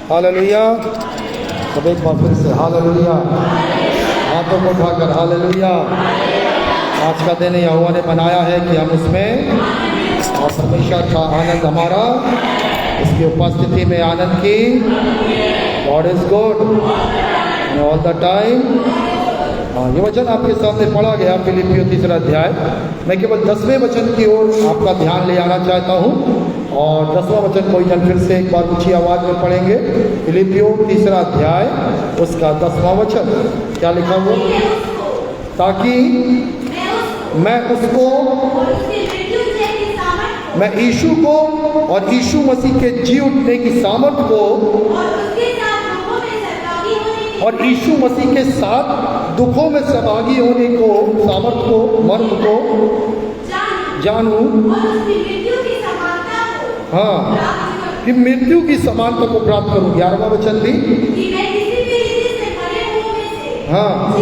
Hallelujah. सब एक बार फिर से हालेलुया, हाथों को उठाकर हालेलुया। आज का दिन यहोवा ने बनाया है कि हम उसमें और परमेश्वर का आनंद हमारा इसकी उपस्थिति में आनंद की। God is good all the time. ये वचन आपके सामने पढ़ा गया फिलिपियों 3 अध्याय। मैं केवल 10वें वचन की ओर आपका ध्यान ले आना चाहता हूँ और 10वां वचन कोई जन फिर से एक बार ऊंची आवाज में पढ़ेंगे। फिलिपियों 3 अध्याय उसका 10वां वचन क्या लिखा हुआ? ताकि मैं उसको, मैं यीशु को और यीशु मसीह के जी उठने की सामर्थ को और यीशु मसीह के साथ दुखों में सहभागी होने को, सामर्थ को, मर्म को जानूं, हाँ, कि मृत्यु की समानता को प्राप्त करूं। 11वां वचन भी, हाँ,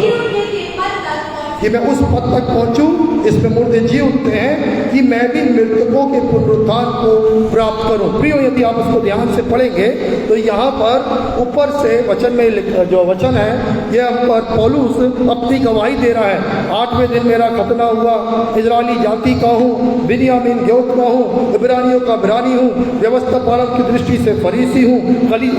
कि मैं उस पद तक पहुंचूं, इसमें मुर्दे जी उठते हैं, कि मैं भी मृतकों के पुनरुत्थान को प्राप्त करूं। प्रियो, यदि आप उसको ध्यान से पढ़ेंगे तो यहाँ पर ऊपर से वचन में जो वचन है, यह हम पर पौलुस अपनी गवाही दे रहा है। 8वें दिन मेरा खतना हुआ, इजरायली जाति का हूँ, बिन्यामीन गोत्र का हूँ, इब्रानियों का इब्रानी हूँ, व्यवस्था पालन की दृष्टि से फरीसी हूँ,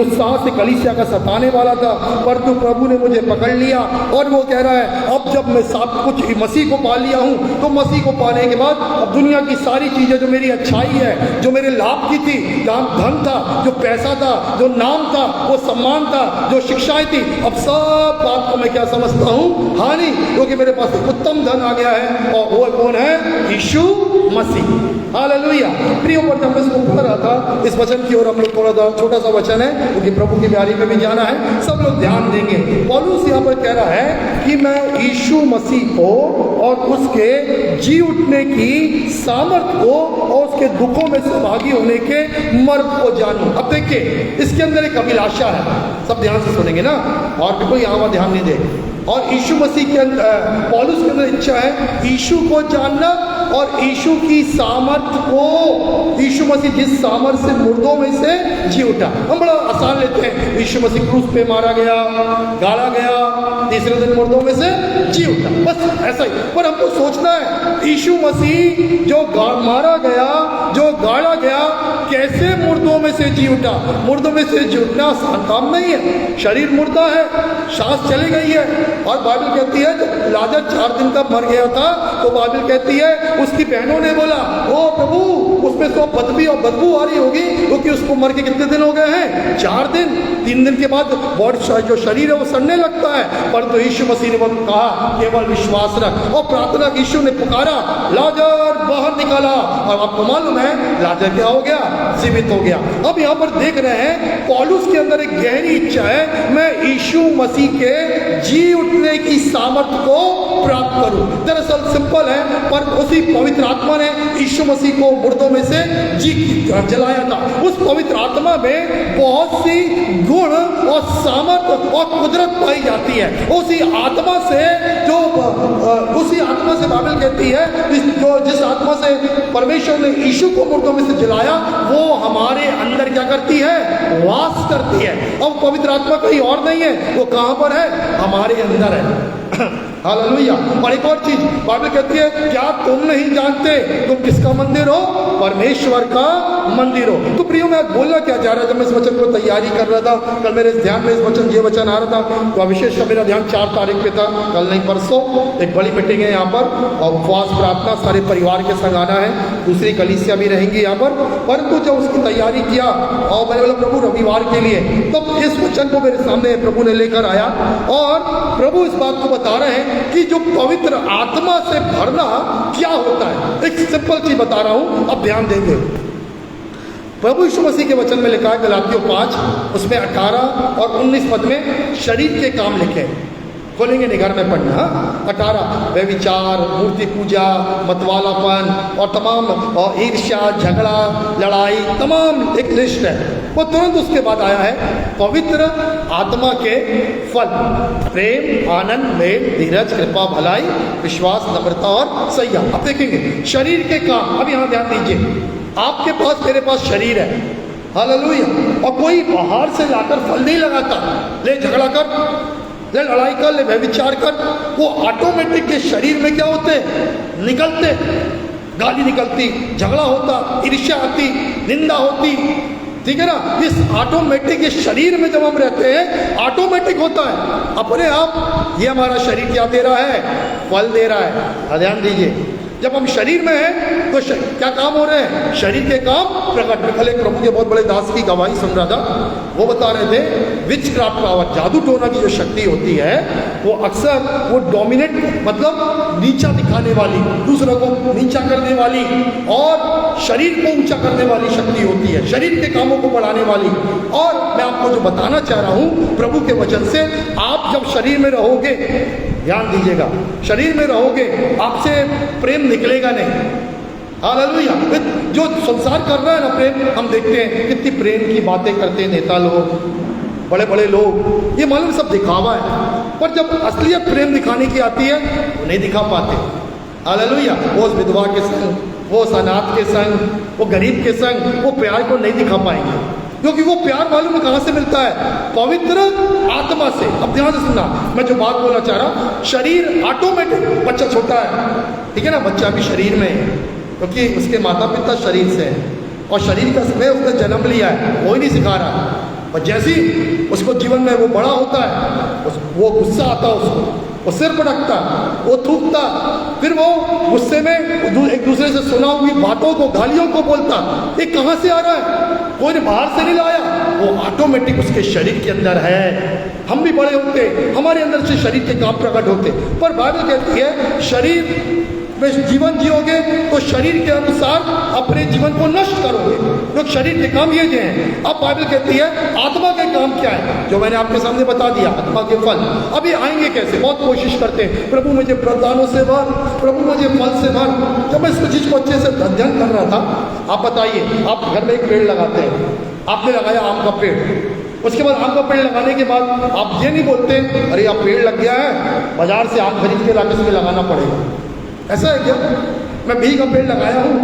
उत्साह से कलीसिया का सताने वाला था, परंतु प्रभु ने मुझे पकड़ लिया। और वो कह रहा है, अब जब मैं सब कुछ मसीह को पा लिया हूँ, तो मसीह को पाने के बाद अब दुनिया की सारी चीजें जो मेरी अच्छाई है, जो मेरे लाभ की थी, जहाँ धन था, जो पैसा था, जो नाम था, वो सम्मान था, जो शिक्षाएं थी, अब सब बात को मैं क्या समझता हूँ? हानि, क्योंकि मेरे पास एक उत्तम धन आ गया है और वो कौन है? यीशु मसीह। हालेलुया। प्रियो, पर जब मैं इसको पढ़ रहा था, इस वचन की ओर हम लोग थोड़ा सा छोटा सा वचन है क्योंकि प्रभु की प्यारी में भी जाना है, सब लोग ध्यान देंगे। पौलुस यहाँ पर कह रहा है कि मैं यीशु मसीह को और उसके जी उठने की सामर्थ को और उसके दुखों में सहभागी होने के मर्म को जानूं। अब देखिए, इसके अंदर एक अभिलाषा है, सब ध्यान से सुनेंगे ना, और भी कोई यहाँ ध्यान नहीं दे। और यीशु मसीह के अंदर, पौलुस के अंदर इच्छा है यीशु को जानना और यीशु की सामर्थ को, यीशु मसीह जिस सामर्थ से मुर्दों में से जी उठा। हम बड़ा आसान लेते हैं, यीशु मसीह क्रूस पे मारा गया, गाड़ा गया, तीसरे दिन मुर्दों में से जी उठा, बस ऐसा ही। पर हमको सोचना है, यीशु मसीह जो मारा गया, जो गाड़ा गया, कैसे मुर्दों में से जी उठा? मुर्दों में से जी उठना आसान काम नहीं है। शरीर मुर्दा है, सांस चली गई है। और बाइबल कहती है जब लाजर 4 दिन का मर गया था, तो बाइबल कहती है उसकी बहनों ने बोला, ओ प्रभु, उसमें तो बदबू आ रही होगी, क्योंकि उसको मर के कितने दिन हो गए हैं? 4 दिन। 3 दिन के बाद जो शरीर है वो सड़ने लगता है। पर तो यीशु मसीह ने कहा, केवल विश्वास रख, और प्रार्थना यीशु ने पुकारा, लाजर बाहर निकाला, और आपको मालूम है लाजर क्या हो गया? जीवित हो गया। अब यहाँ पर देख रहे हैं, पौलुस के अंदर एक गहरी इच्छा है, मैं यीशु मसीह के जी उठने की सामर्थ को प्राप्त करूं। दरअसल सिंपल है, पर उसी पवित्र आत्मा ने यीशु मसीह को मुर्दों में से जी जलाया था। उस पवित्र आत्मा में बहुत सी गुण और सामर्थ और कुदरत पाई जाती है। उसी आत्मा से बाइबल कहती है, जिस आत्मा से परमेश्वर ने यीशु को मुर्दों में से जलाया, वो हमारे अंदर क्या करती है? वास करती है। अब पवित्र आत्मा कहीं और नहीं है, वो कहां पर है? हमारे अंदर है। हालेलुया। और एक और चीज बाइबल कहती है, क्या तुम नहीं जानते तुम किसका मंदिर हो? परमेश्वर का मंदिर हो। तो प्रियो, मैं बोलना क्या चाह रहा था, मैं इस वचन को तैयारी कर रहा था, कल मेरे ध्यान में ये वचन आ रहा था, तो विशेष मेरा ध्यान 4 तारीख पे था, कल नहीं परसों एक बड़ी मीटिंग है यहाँ पर, और उपवास प्रार्थना सारे परिवार के संग आना है, दूसरी कलीसिया भी रहेंगी यहाँ पर। परंतु जब उसकी तैयारी किया और मैंने बोला प्रभु रविवार के लिए, तब इस वचन को मेरे सामने प्रभु ने लेकर आया, और प्रभु इस बात को बता रहे हैं कि जो पवित्र आत्मा से भरना क्या होता है। एक सिंपल चीज बता रहा हूं, अब ध्यान देंगे। प्रभु यीशु मसीह के वचन में लिखा है गलातियों 5 उसमें 18 और 19 पद में शरीर के काम लिखे, खोलेंगे नहीं घर में पढ़ना। 18 व्यभिचार, मूर्ति पूजा, मतवालापन और तमाम ईर्ष्या, झगड़ा, लड़ाई, तमाम एक लिस्ट है। वो तुरंत उसके बाद आया है पवित्र आत्मा के फल, प्रेम, आनंद, मेल, धीरज, कृपा, भलाई, विश्वास, नम्रता और संयम। अब देखेंगे शरीर के काम। अब यहाँ ध्यान दीजिए, आपके पास, मेरे पास शरीर है, हालेलुया, और कोई बाहर से लाकर फल नहीं लगाता। ले झगड़ा कर, ले लड़ाई कर, ले व्यभिचार कर, वो ऑटोमेटिक के शरीर में क्या होते हैं, निकलते। गाली निकलती, झगड़ा होता, ईर्ष्या आती, निंदा होती, ठीक है ना। इस ऑटोमेटिक इस शरीर में जब हम रहते हैं ऑटोमेटिक होता है अपने आप। ये हमारा शरीर क्या दे रहा है, फल दे रहा है। ध्यान दीजिए, जब हम शरीर में हैं तो क्या काम हो रहे हैं, शरीर के काम प्रकट। में कल एक प्रभु के बहुत बड़े दास की गवाही सुन रहा था, वो बता रहे थे विच क्राफ्ट पावर, जादू टोना की जो शक्ति होती है वो अक्सर वो डोमिनेट मतलब नीचा दिखाने वाली, दूसरों को नीचा करने वाली और शरीर को ऊंचा करने वाली शक्ति होती है, शरीर के कामों को बढ़ाने वाली। और मैं आपको जो बताना चाह रहा हूं प्रभु के वचन से, आप जब शरीर में रहोगे, ध्यान दीजिएगा, शरीर में रहोगे आपसे प्रेम निकलेगा नहीं। हालेलुया। जो संसार कर रहा है ना प्रेम, हम देखते हैं कितनी प्रेम की बातें करते हैं नेता लोग, बड़े बड़े लोग, ये मालूम सब दिखावा है। पर जब असलियत प्रेम दिखाने की आती है वो नहीं दिखा पाते। हालेलुया। वो उस विधवा के संग, वो उस अनाथ के संग, वो गरीब के संग वो प्यार को नहीं दिखा पाएंगे, क्योंकि वो प्यार मालूम कहाँ से मिलता है, पवित्र आत्मा से। अब ध्यान से सुनना, मैं जो बात बोलना चाह रहा, शरीर ऑटोमेटिक, बच्चा छोटा है, ठीक है ना, बच्चा भी शरीर में है क्योंकि उसके माता पिता शरीर से है और शरीर का समय उसने जन्म लिया है, कोई नहीं सिखा रहा। और जैसे ही उसको जीवन में वो बड़ा होता है, वो गुस्सा आता है उसको, वो सिर पटकता, वो थूकता, फिर वो गुस्से में एक दूसरे से सुना हुई बातों को, गालियों को बोलता। ये कहाँ से आ रहा है, कोई ने बाहर से नहीं लाया, वो ऑटोमेटिक उसके शरीर के अंदर है। हम भी बड़े होते, हमारे अंदर से शरीर के काम प्रकट होते। पर बाइबल कहती है शरीर में जीवन जियोगे तो शरीर के अनुसार अपने जीवन को नष्ट करोगे, क्योंकि शरीर के काम ये जो हैं। अब बाइबल कहती है आत्मा के काम क्या है, जो मैंने आपके सामने बता दिया, आत्मा के फल। अब ये आएंगे कैसे, बहुत कोशिश करते हैं, प्रभु मुझे वरदानों से भर, प्रभु मुझे फल से भर। जब मैं इस चीज को अच्छे से अध्ययन कर रहा था, आप बताइए, आप घर में एक पेड़ लगाते हैं, आपने लगाया आम का पेड़, उसके बाद आम का पेड़ लगाने के बाद आप ये नहीं बोलते अरे आप पेड़ लग गया है, बाजार से आम खरीद के लाके इसमें लगाना पड़ेगा। ऐसा है क्या, मैं भी का पेड़ लगाया हूँ,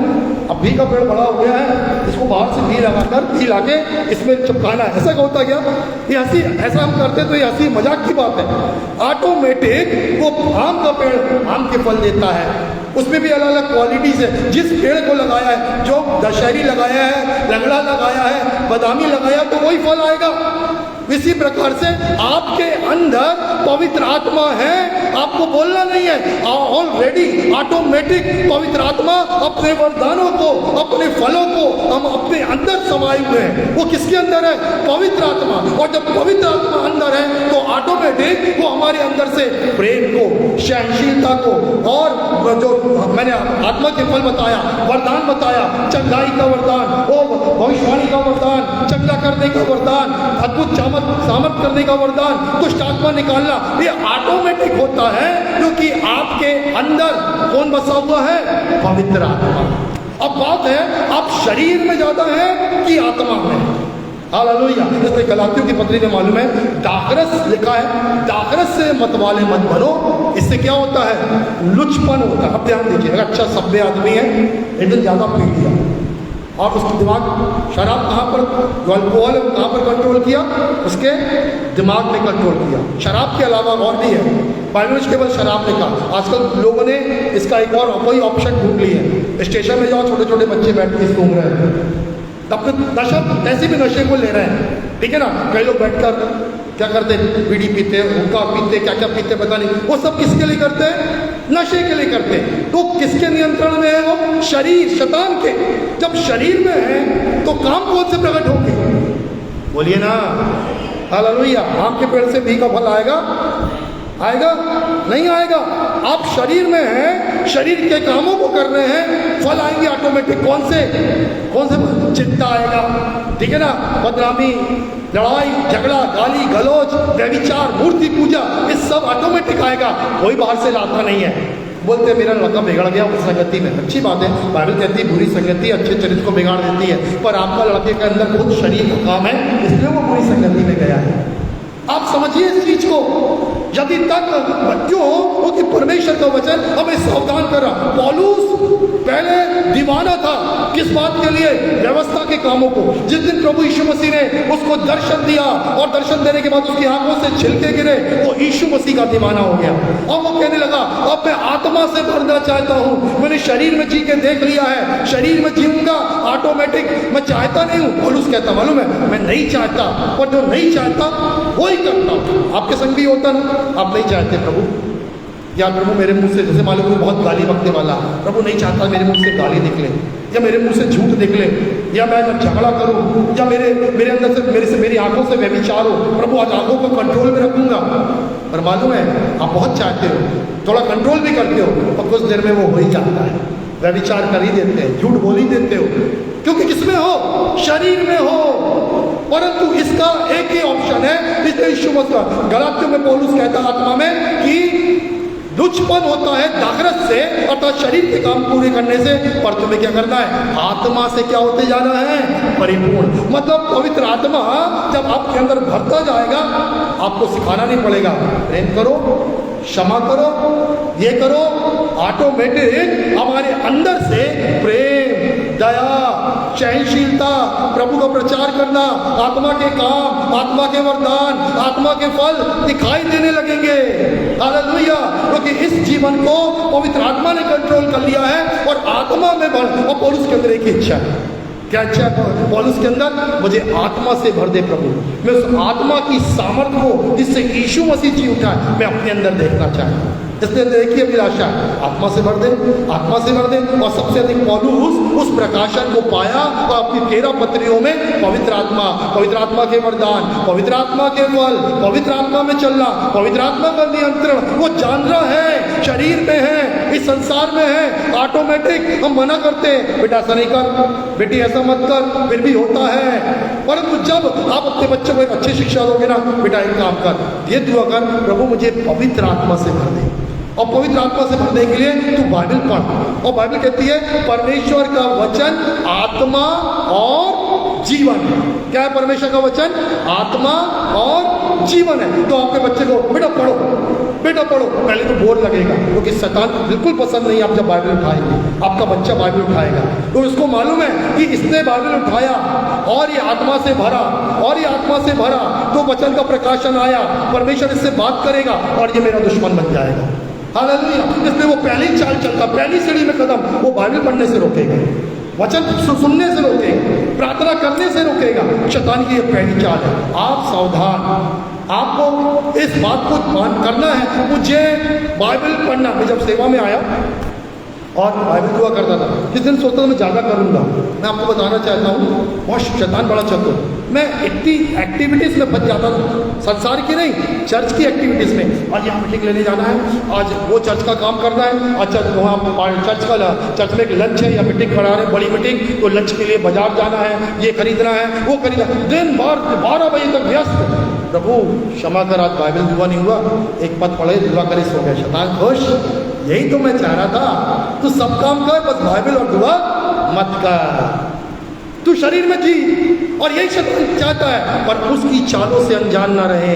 अब भी का पेड़ बड़ा हो गया है, इसको बाहर से भी लगाकर भी लाके इसमें चिपकाना है, ऐसा होता क्या, ये हंसी, ऐसा हम करते तो ये हंसी मजाक की बात है। ऑटोमेटिक वो आम का पेड़ आम के फल देता है, उसमें भी अलग अलग क्वालिटीज है। जिस पेड़ को लगाया है, जो दशहरी लगाया है, लंगड़ा लगाया है, बादामी लगाया, तो वही फल आएगा। इसी प्रकार से आपके अंदर पवित्र आत्मा है, आपको बोलना नहीं है, ऑलरेडी ऑटोमेटिक पवित्र आत्मा अपने वरदानों को, अपने फलों को हम अपने अंदर समाये हुए हैं। वो किसके अंदर है, पवित्र आत्मा। और जब पवित्र आत्मा अंदर है तो ऑटोमेटिक वो हमारे अंदर से प्रेम को, सहनशीलता को, और जो मैंने आत्मा के फल बताया, वरदान बताया, चंगाई का वरदान, वो भविष्यवाणी का वरदान, चंगा करने का वरदान, अद्भुत सामर्थ करने का वरदान, दुष्ट आत्मा निकालना, ये ऑटोमेटिक होता है क्योंकि आपके अंदर कौन बसा हुआ है, पवित्र आत्मा। अब बात है आप शरीर में ज्यादा है कि आत्मा में। हालेलुया। इसलिए गलातियों की पत्री में मालूम है, दाखरस लिखा है, दाखरस से मतवाले मत बनो, इससे क्या होता है, लुचपन होता है। अब ध्यान दीजिए, अगर अच्छा सभ्य आदमी है लेकिन ज्यादा पी लिया और उसका दिमाग, शराब कहाँ पर, जो अल्कोहल है कहाँ पर कंट्रोल किया, उसके दिमाग में कंट्रोल किया। शराब के अलावा और भी है, बाइबल में केवल शराब लिखा। आजकल लोगों ने इसका एक और कोई ऑप्शन ढूंढ ली है, स्टेशन में जाओ, छोटे छोटे बच्चे बैठ के घूम रहे हैं, तब तक नशा, ऐसे भी नशे को ले रहे हैं, ठीक है ना। कई लोग बैठकर क्या करते हैं, बीड़ी पीते, हुक्का पीते, क्या क्या पीते पता नहीं, वो सब किसके लिए करते हैं, नशे के लिए करते हैं। तो किसके नियंत्रण में है वो, शरीर, शैतान के। जब शरीर में है तो काम कौन से प्रकट होंगे, बोलिए ना, हालेलुया। आम के पेड़ से भी का फल आएगा, आएगा नहीं आएगा। आप शरीर में हैं, शरीर के कामों को कर रहे हैं, फल आएंगे ऑटोमेटिक। कौन से चिंता आएगा, ठीक है ना, बदनामी, लड़ाई झगड़ा, गाली गलौज, व्यभिचार, मूर्ति पूजा, ये सब ऑटोमेटिक आएगा, कोई बाहर से लाता नहीं है। बोलते मेरा लड़का बिगड़ गया उस संगति में, अच्छी बात है, बाइबल कहती है बुरी संगति अच्छे चरित्र को बिगाड़ देती है, पर आपका लड़के के अंदर खुद शरीर का काम है, इसलिए वो बुरी संगति में गया है। आप समझिए इस चीज को। यदि तक क्यों हो कि परमेश्वर का वचन हमें सावधान कर रहा। पौलुस पहले दीवाना था किस बात के लिए? व्यवस्था के कामों को। जिस दिन प्रभु यीशु मसीह ने उसको दर्शन दिया और दर्शन देने के बाद उसकी आंखों से छिलके गिरे, वो यीशु मसीह का दीवाना हो गया। और वो कहने लगा अब मैं आत्मा से भरना चाहता हूँ। मैंने शरीर में जी के देख लिया है, शरीर में जीऊंगा ऑटोमेटिक, मैं चाहता नहीं हूँ। पौलुस कहता मालूम है मैं नहीं चाहता, और जो नहीं चाहता वो ही करता। आपके संग भी होता ना, आप नहीं चाहते प्रभु, या प्रभु मेरे मुंह से, जैसे मालूम है बहुत गाली बकने वाला, प्रभु नहीं चाहता मेरे मुंह से गाली निकले, या मेरे मुंह से झूठ निकले, या मैं झगड़ा करूं, या मेरे अंदर से मेरी आंखों से व्यभिचार हो। प्रभु आज आंखों को कंट्रोल में रखूंगा। पर मालूम है आप बहुत चाहते हो, थोड़ा कंट्रोल भी करते हो, और कुछ देर में वो हो ही जाता है, व्यभिचार कर ही देते हैं, झूठ बोल ही देते हो, क्योंकि किसमें हो? शरीर में हो। परंतु इसका एक ही ऑप्शन है, इसलिए यीशु मसीह गलातियों में पौलुस कहता आत्मा में कि लुचपन होता है दाखरस से, अर्थात शरीर के काम पूरे करने से, पर तुम्हें क्या करना है? आत्मा से क्या होते जाना है? परिपूर्ण। मतलब पवित्र आत्मा जब आपके अंदर भरता जाएगा, आपको सिखाना नहीं पड़ेगा, प्रेम करो, क्षमा करो, ये करो, ऑटोमेटिक हमारे अंदर से प्रेम, दया, सहनशीलता, प्रभु का प्रचार करना, आत्मा के काम, आत्मा के वरदान, आत्मा के फल दिखाई देने लगेंगे। हालेलुया। क्योंकि इस जीवन को पवित्र आत्मा ने कंट्रोल कर लिया है, और आत्मा में भर। और पौलुस के अंदर एक ही इच्छा है। क्या इच्छा है पौलुस के अंदर? मुझे आत्मा से भर दे प्रभु। मैं उस आत्मा की सामर्थ्य को जिससे यीशु मसीह जी उठा है, मैं अपने अंदर देखना चाहता हूँ। इसलिए अंदर एक ही अभिलाषा, आत्मा से भर दे, आत्मा से भर दे। और सबसे अधिक पौलुस उस प्रकाशन को पाया और अपनी 13 पत्रियों में पवित्र आत्मा के वरदान, पवित्र आत्मा के फल, पवित्र आत्मा में चलना, पवित्र आत्मा का नियंत्रण, वो जान रहा है, शरीर में है, इस संसार में है, ऑटोमेटिक हम मना करते हैं, बेटा ऐसा नहीं कर, बेटी ऐसा मत कर, फिर भी होता है। परंतु जब आप अपने बच्चों को एक अच्छी शिक्षा दोगे ना, बेटा एक काम कर, ये दुआ कर, प्रभु मुझे पवित्र आत्मा से भर दे। और पवित्र आत्मा से भरने के लिए तू बाइबल पढ़। और बाइबल कहती है परमेश्वर का वचन आत्मा और जीवन। क्या है परमेश्वर का वचन? आत्मा और जीवन है। तो आपके बच्चे को बेटा पढ़ो, बेटा पढ़ो, पहले तो बोर लगेगा, क्योंकि शैतान बिल्कुल पसंद नहीं आप जब बाइबल उठाएंगे, आपका बच्चा बाइबल उठाएगा तो उसको मालूम है कि इसने बाइबल उठाया और ये आत्मा से भरा, और ये आत्मा से भरा तो वचन का प्रकाशन आया, परमेश्वर इससे बात करेगा और ये मेरा दुश्मन बन जाएगा। हालेलुया। इसलिए वो पहली चाल चलता, पहली सीढ़ी में कदम वो बाइबल पढ़ने से रोकेगा, वचन सुनने से रोकेगा, प्रार्थना करने से रोकेगा। शैतान की ये पहली चाल है। आप सावधान, आपको इस बात को मान करना है, मुझे बाइबल पढ़ना। मैं जब सेवा में आया और बाइबल दुआ करता था, किस दिन सोचता था मैं ज़्यादा करूँगा। मैं आपको बताना चाहता हूँ बहुत शैतान बड़ा चतुर, मैं इतनी एक्टिविटीज़ में बच जाता था, संसार की नहीं, चर्च की एक्टिविटीज़ में। आज यहाँ मीटिंग लेने जाना है, आज वो चर्च का काम करना है, अच्छा वहाँ चर्च में एक लंच है या मीटिंग करा रहे हैं, बड़ी मीटिंग, तो लंच के लिए बाजार जाना है, ये खरीदना है, वो खरीदना, दिन भर 12 बजे तक व्यस्त। प्रभु क्षमा कर, आज बाइबल दुआ नहीं हुआ, एक पद पढ़े, दुआ करे, सो गया। शैतान खुश, यही तो मैं चाह रहा था, तू सब काम कर, बस बाइबल और दुआ मत कर, तू शरीर में जी। और यही शैतान चाहता है, पर उसकी चालों से अनजान ना रहे।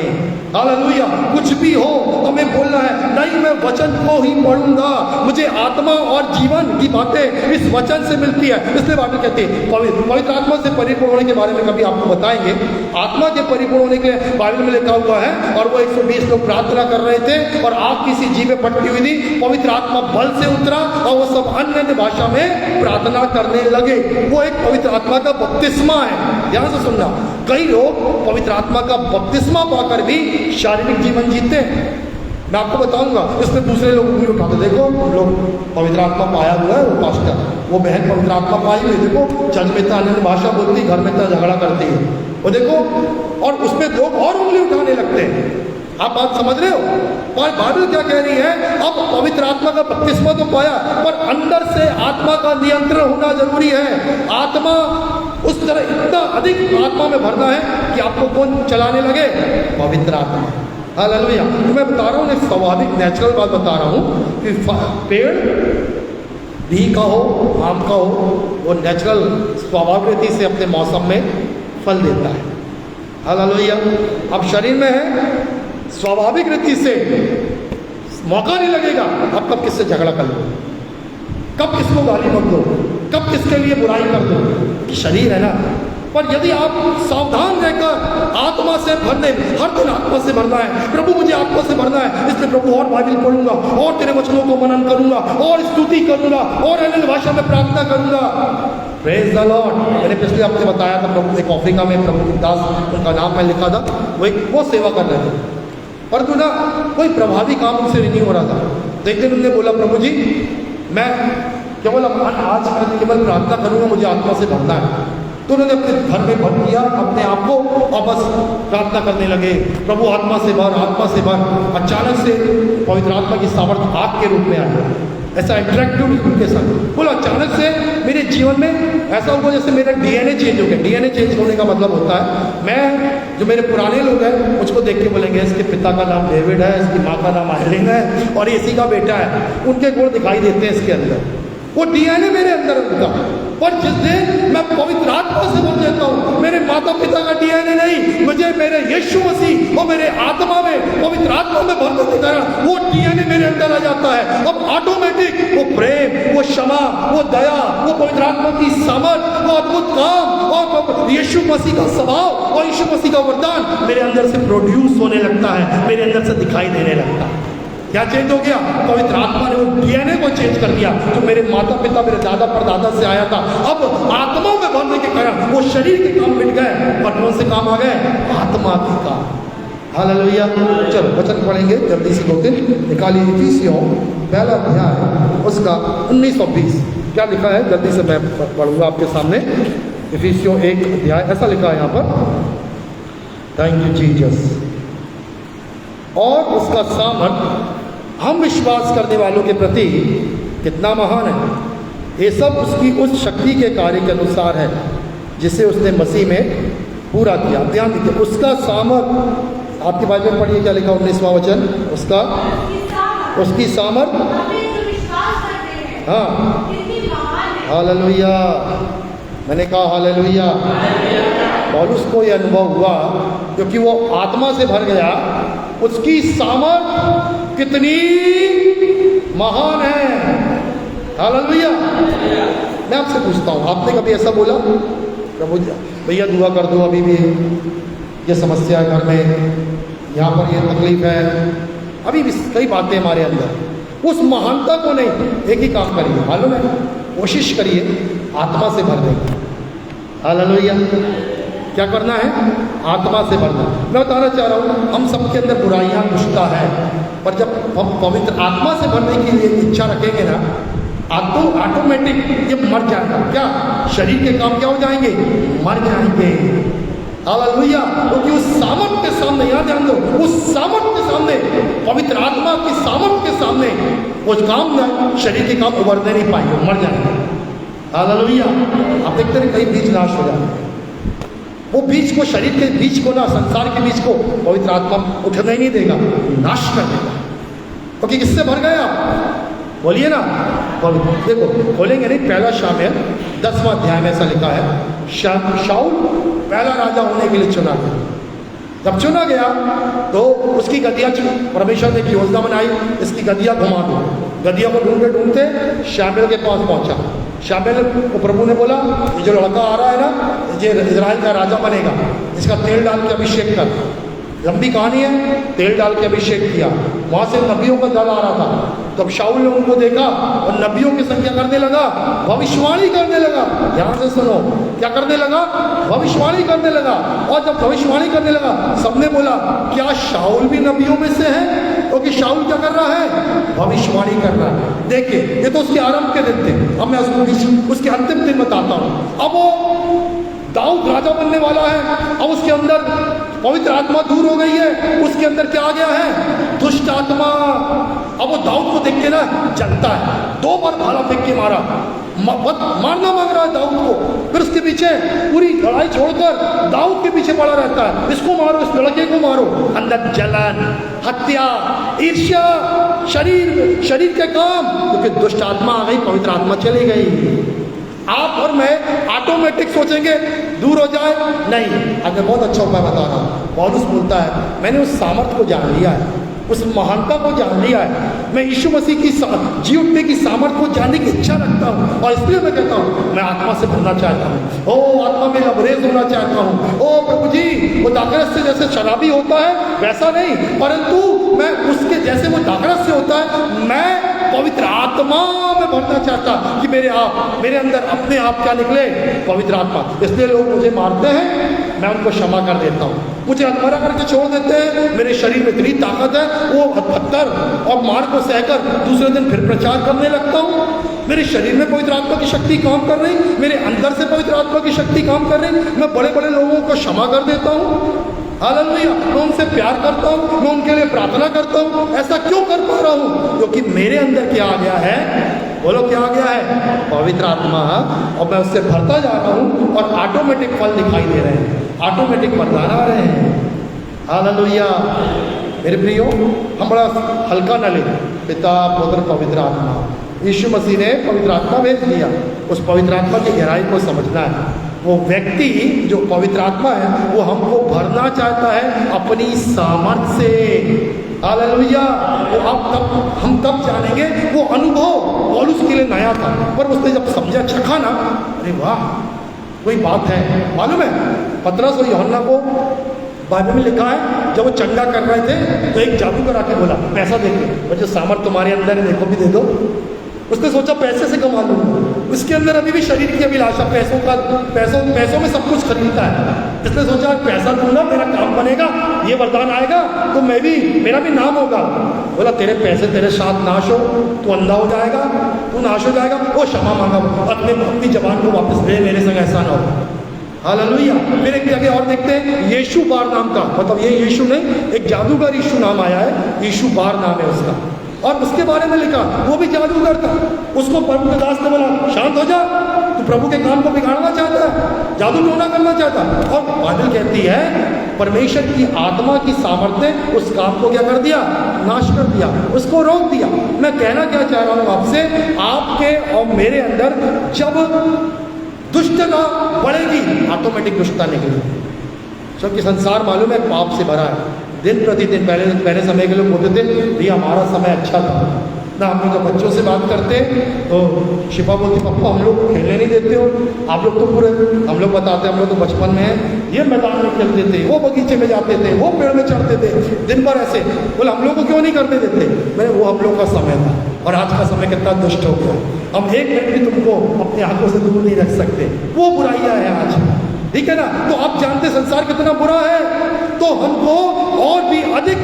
हालेलुया। कुछ भी हो हमें बोलना है, नहीं मैं वचन को ही पढ़ूंगा, मुझे आत्मा और जीवन की बातें इस वचन से मिलती है। इसलिए बाइबल कहती है पवित्र आत्मा से परिपूर्ण होने के बारे में कभी आपको बताएंगे। आत्मा के परिपूर्ण होने के लिए बाइबल में लिखा हुआ है, और वो 120 लोग प्रार्थना कर रहे थे और आग किसी जीभ में फटती हुई थी, पवित्र आत्मा बल से उतरा और वो सब अन्य भाषा में प्रार्थना करने लगे। वो एक पवित्र आत्मा का बपतिस्मा है। ध्यान से सुनना, कई लोग पवित्र आत्मा का बपतिस्मा पाकर भी शारीरिक जीवन जीते हैं। मैं आपको बताऊंगा, इसमें दूसरे लोग उंगली उठाते, देखो लोग पवित्र आत्मा पाया हुआ है, वो पास्टर, वो बहन पवित्र आत्मा पाई हुई, देखो चर्च में इतना अन्य भाषा बोलती, घर में इतना झगड़ा करती है, वो देखो, और उसमें लोग और उंगली उठाने लगते हैं। आप बात समझ रहे हो? पर बाइबल क्या कह रही है? अब पवित्र आत्मा का बपतिस्मा तो पाया, पर अंदर से आत्मा का नियंत्रण होना जरूरी है। आत्मा उस तरह इतना अधिक आत्मा में भरना है कि आपको कौन चलाने लगे? पवित्र आत्मा। हालेलुया। तो मैं बता रहा हूँ, एक स्वाभाविक नेचुरल बात बता रहा हूँ कि पेड़ भी का हो, आम का हो, वो नेचुरल स्वाभाविक रीति से अपने मौसम में फल देता है। हालेलुया। अब शरीर में है, स्वाभाविक रीति से मौका नहीं लगेगा। अब कब किससे झगड़ा कर लो, कब किसको गाली मत दो, कब किसके लिए बुराई कर दो, कि शरीर है ना। पर यदि आप सावधान रहकर आत्मा से भरने, हर दिन आत्मा से भरना है, प्रभु मुझे आत्मा से भरना है, इसलिए प्रभु और बाइबल पढ़ूंगा और तेरे वचनों को मनन करूंगा और स्तुति करूंगा और अन्य भाषा में प्रार्थना करूंगा। Praise the Lord. मैंने पिछले हफ्ते बताया था, प्रभु एक अफ्रीका में प्रभु की दास, उनका नाम मैं लिखा था, वो सेवा कर रहे थे, परंतु ना कोई प्रभावी काम उनसे नहीं हो रहा था। तो एक दिन उन्होंने बोला, प्रभु जी मैं केवल आज केवल प्रार्थना करूंगा, मुझे आत्मा से भरना है। तो उन्होंने अपने घर में भर किया अपने आप को और बस प्रार्थना करने लगे, प्रभु आत्मा से भर, आत्मा से भर। अचानक से पवित्र आत्मा की सामर्थ आग के रूप में आई, ऐसा इंटरेक्टिव उनके साथ बोला। अचानक से मेरे जीवन में ऐसा हुआ जैसे मेरा डीएनए चेंज हो गया। डीएनए चेंज होने का मतलब होता है, मैं जो मेरे पुराने लोग हैं मुझको देख के बोलेंगे इसके पिता का नाम डेविड है, इसकी माँ का नाम आयलिन है और इसी का बेटा है, उनके गुण दिखाई देते हैं इसके अंदर, वो डीएनए मेरे अंदर उनका। पर जिस दिन मैं पवित्र आत्मा से भर जाता हूँ, मेरे माता पिता का डीएनए नहीं, मुझे मेरे यीशु मसीह और मेरे आत्मा में पवित्र आत्मा में भरने के कारण वो डीएनए मेरे अंदर आ जाता है। अब ऑटोमेटिक वो प्रेम, वो क्षमा, वो दया, वो पवित्र आत्मा की सामर्थ, वो अद्भुत काम और यीशु मसीह का स्वभाव और यीशु मसीह का वरदान मेरे अंदर से प्रोड्यूस होने लगता है, मेरे अंदर से दिखाई देने लगता है। क्या चेंज हो गया? पवित्र आत्मा ने वो डीएनए को चेंज कर दिया जो मेरे माता पिता, मेरे दादा परदादा से आया था। अब आत्मा में भरने के कारण वो शरीर के काम मिट गए और कौन से काम आ गए? आत्मा के काम। हालेलुया। चलो वचन पढ़ेंगे जल्दी से, 2-3 निकालिए। इफिसियों पहला अध्याय उसका 19 और 20 क्या लिखा है, जल्दी से मैं पढ़ूंगा आपके सामने। इफिसियों 1 अध्याय ऐसा लिखा है यहाँ पर, थैंक यू जीसस। और उसका सामर्थ हम विश्वास करने वालों के प्रति कितना महान है, ये सब उसकी उस शक्ति के कार्य के अनुसार है जिसे उसने मसीह में पूरा किया। ध्यान दीजिए, उसका सामर्थ, आपकी बाइबल में पढ़िए क्या लिखा, 19वां वचन, उसकी सामर्थ। हाँ, हालेलुया। मैंने कहा हालेलुया। पौलुस को यह अनुभव हुआ क्योंकि वो आत्मा से भर गया, उसकी सामर्थ कितनी महान है। हालेलुया। मैं आपसे पूछता हूँ, आपने कभी ऐसा बोला, प्रभु भैया दुआ कर दो, अभी भी ये समस्या है घर में, यहाँ पर ये तकलीफ है, अभी भी कई बातें हमारे अंदर। उस महानता को नहीं, एक ही काम करिए, मालूम है, कोशिश करिए आत्मा से भर देंगे। हालेलुया। क्या करना है? आत्मा से भरना। मैं बताना चाह रहा हूँ, हम सबके अंदर बुराइयाँ दुष्टता है, पर जब हम पवित्र आत्मा से भरने की लिए इच्छा रखेंगे ना, ऑटोमेटिक ये मर जाएगा। क्या? शरीर के काम क्या हो जाएंगे? मर जाएंगे। हालेलुया। क्योंकि उस सामर्थ के सामने, याद ध्यान दो, उस सामर्थ के सामने, पवित्र आत्मा की सामर्थ के सामने वो काम ना, शरीर के काम उभरने नहीं पाएंगे, मर जाएंगे। हालेलुया। आप देखते हैं कई बीज नाश हो जाते हैं, वो बीज को, शरीर के बीज को ना, संसार के बीज को पवित्र आत्मा उठने ही नहीं देगा, नाश कर देगा। क्योंकि किससे भर गए आप? बोलिए ना। देखो खोलेंगे नहीं, पहला शामुएल 10वां अध्याय में ऐसा लिखा है, शाऊल पहला राजा होने के लिए चुना गया। जब चुना गया तो उसकी गद्दियाँ, परमेश्वर ने एक योजना बनाई, इसकी गद्दियाँ घुमा दो। गद्दियों को ढूंढते ढूंढते शामुएल के पास पहुंचा। शामुएल को प्रभु ने बोला, ये जो लड़का आ रहा है ना, ये इजराइल का राजा बनेगा, इसका तेल डाल के अभिषेक कर। लंबी कहानी है, तेल डाल के अभिषेक किया। वहाँ से नबियों का दल आ रहा था। तब शाऊल ने उनको देखा और नबियों की संख्या करने लगा, भविष्यवाणी करने लगा। ध्यान से सुनो, क्या करने लगा? भविष्यवाणी करने लगा। और जब भविष्यवाणी करने लगा, सबने बोला क्या शाऊल भी नबियों में से है? क्योंकि शाऊल क्या कर रहा है? भविष्यवाणी कर रहा है। देखिए, ये तो उसके आरंभ के दिन थे, अब मैं उसके अंतिम दिन बताता हूँ। अब वो दाऊद राजा बनने वाला है, अब उसके अंदर पवित्र आत्मा दूर हो गई है, उसके अंदर क्या आ गया है? दुष्ट आत्मा। अब वो दाऊद को देख के ना जलता है, 2 बार भाला फेंक के मारा, मारना मांग रहा है दाऊद को। फिर उसके पीछे पूरी लड़ाई छोड़कर दाऊद के पीछे पड़ा रहता है, इसको मारो, इस लड़के को मारो। अंदर जलन, हत्या, ईर्ष्या, शरीर के काम, क्योंकि दुष्ट आत्मा आ गई, पवित्र आत्मा चली गई। आप और मैं ऑटोमेटिक सोचेंगे दूर हो जाए? नहीं। अगर बहुत अच्छा उपाय बता रहा हूँ। पौलुस बोलता है मैंने उस सामर्थ को जान लिया है, उस महानता को जान लिया है। मैं यीशु मसीह की जी उठने की सामर्थ को जानने की इच्छा रखता हूँ, और इसलिए मैं कहता हूँ मैं आत्मा से भरना चाहता हूँ। ओ आत्मा में लबरेज होना चाहता हूँ। ओ प्रभु जी, वो दाखरस से जैसे शराबी होता है वैसा नहीं, परंतु मैं उसके जैसे वो दाखरस से होता है, मैं पवित्र आत्मा में भरना चाहता कि मेरे अंदर अपने आप क्या निकले? पवित्र आत्मा। इसलिए लोग मुझे मारते हैं, मैं उनको क्षमा कर देता हूँ। मुझे हत्यारा करके छोड़ देते हैं, मेरे शरीर में इतनी ताकत है, वो हत्तर और मार को सहकर दूसरे दिन फिर प्रचार करने लगता हूँ। मेरे शरीर में पवित्र आत्मा की शक्ति काम कर रही, मेरे अंदर से पवित्र आत्मा की शक्ति काम कर रही। मैं बड़े बड़े लोगों को क्षमा कर देता हूँ। हालेलुया। मैं उनसे प्यार करता हूँ, मैं उनके लिए प्रार्थना करता हूँ। ऐसा क्यों कर पा रहा हूँ? क्योंकि मेरे अंदर क्या आ गया है? बोलो क्या आ गया है? पवित्र आत्मा। और मैं उससे भरता जा रहा हूँ और ऑटोमेटिक फल दिखाई दे रहे हैं, ऑटोमेटिक वरदान आ रहे हैं। हालेलुया। मेरे प्रियो, हम बड़ा हल्का न ले पिता पुत्र पवित्र आत्मा। यीशु मसीह ने पवित्र आत्मा भेज दिया, उस पवित्र आत्मा की गहराई को समझना है। वो व्यक्ति जो पवित्र आत्मा है वो हमको भरना चाहता है अपनी सामर्थ से। हालेलुया। वो हम तब जानेंगे। वो अनुभव पौलुस के लिए नया था, पर उसने जब समझा, चखा ना, अरे वाह, कोई बात है। मालूम है, पतरस और यूहन्ना को बाइबल में लिखा है, जब वो चंगा कर रहे थे तो एक जादूगर आके बोला पैसा देंगे, और जो सामर्थ तुम्हारे अंदर है देखो भी दे दो। उसने सोचा पैसे से कमा लूंगा। उसके अंदर अभी भी शरीर की अभिलाषा, पैसों में सब कुछ खरीदता है। इसने सोचा पैसा दूंगा मेरा काम बनेगा, ये वरदान आएगा तो मेरा भी नाम होगा। बोला तेरे पैसे तेरे साथ नाश हो, तू अंधा हो जाएगा, तू नाश हो जाएगा। वो क्षमा मांगा, अपनी जबान को वापस ले, मेरे संग ऐसा ना हो। हालेलुया। फिर एक जगह और देखते हैं, यीशु बार नाम का, मतलब ये यीशु नहीं, एक जादूगर यीशु नाम आया है, यीशु बार नाम है उसका। और उसके बारे में लिखा, वो भी जादूगर था। उसको प्रभु के दास ने बोला शांत हो जा, तू प्रभु के काम को बिगाड़ना चाहता है, जादू टोना करना चाहता है। और बाइबल कहती है परमेश्वर की आत्मा की सामर्थ्य ने उस काम को क्या कर दिया? नाश कर दिया, उसको रोक दिया। मैं कहना क्या चाह रहा हूँ आपसे, आपके और मेरे अंदर जब दुष्टता बढ़ेगी, ऑटोमेटिक दुष्टता निकलेगी। क्योंकि संसार मालूम है पाप से भरा है। दिन प्रतिदिन पहले समय के लोग बोलते थे भैया हमारा समय अच्छा था ना। हम लोग जब बच्चों से बात करते तो शिफा बोलती पप्पा हम लोग खेलने नहीं देते हो, आप लोग तो पूरे, हम लोग बताते हम लोग तो बचपन में ये मैदान में खेलते थे, वो बगीचे में जाते थे, वो पेड़ में चढ़ते थे, दिन भर ऐसे। बोले हम लोग को क्यों नहीं करने देते? मैंने वो हम लोग का समय था, और आज का समय कितना दुष्ट हो गया। हम एक मिनट भी तुमको अपने आंखों से दूर नहीं रख सकते। वो बुराइयां हैं आज, ठीक है ना? तो आप जानते संसार कितना बुरा है, तो हमको और भी अधिक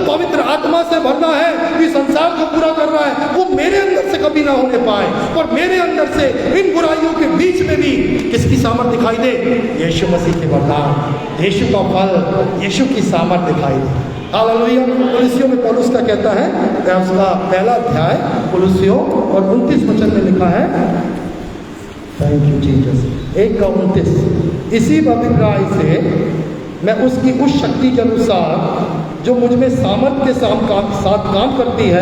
पवित्र आत्मा से भरना है। कि संसार जो पूरा कर रहा है वो मेरे अंदर से कभी ना होने पाए, और मेरे अंदर से इन बुराइयों के बीच में भी किसकी सामर्थ दिखाई दे? यीशु मसीह के वरदान, यीशु का फल, यीशु की सामर्थ दिखाई दे। हालेलुया। कुलुस्सियों में पौलुस क्या कहता है? उसका पहला अध्याय कुलुस्सियों और 29 वचन में लिखा है, थैंक यू जीसस, 1:29, इसी अभिप्राय से मैं उसकी उस शक्ति के अनुसार जो मुझ में सामर्थ के साथ काम करती है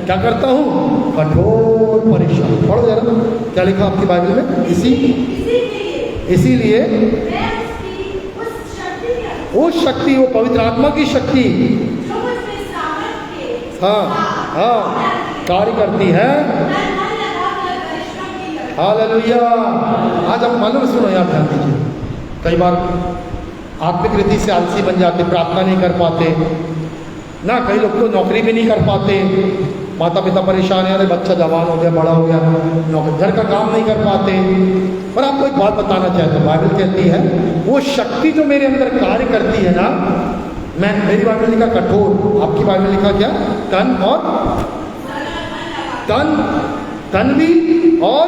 क्या करता हूँ? कठोर परिश्रम। पढ़ो जरा क्या लिखा आपकी बाइबल में? इसीलिए उस शक्ति, वो पवित्र आत्मा की शक्ति कार्य करती है। हालेलुया। आज आप मालूम, सुनो यार, ध्यान दीजिए। कई बार आत्मिक रीति से आलसी बन जाते, प्रार्थना नहीं कर पाते ना। कई लोग तो नौकरी भी नहीं कर पाते, माता पिता परेशान है, अरे बच्चा जवान हो गया, बड़ा हो गया, नौकरी घर का काम नहीं कर पाते। पर आपको एक बात बताना चाहता हूँ, बाइबल कहती है वो शक्ति जो मेरे अंदर कार्य करती है ना, मेरी बाइबल लिखा कठोर, आपकी बाइबल लिखा क्या? तन भी और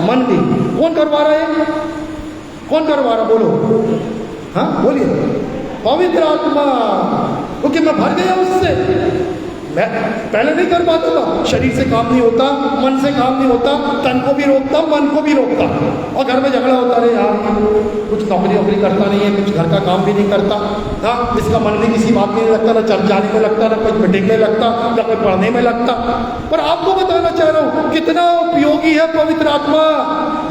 मन भी। कौन करवा रहा है? कौन करवा रहा? बोलो, हाँ बोलिए। पवित्र आत्मा, क्योंकि मैं भर गया उससे। मैं पहले नहीं कर पाता था, शरीर से काम नहीं होता, मन से काम नहीं होता, तन को भी रोकता, मन को भी रोकता, और घर में झगड़ा होता रहे, यार कुछ नौकरी वोकरी करता नहीं है, कुछ घर का काम भी नहीं करता, हाँ इसका मन भी किसी बात में नहीं लगता, ना चल जाने में लगता, ना कुछ मीटिंग में लगता, ना कोई पढ़ने में लगता। पर आपको बताना चाह रहा हूँ कितना उपयोगी है पवित्र आत्मा।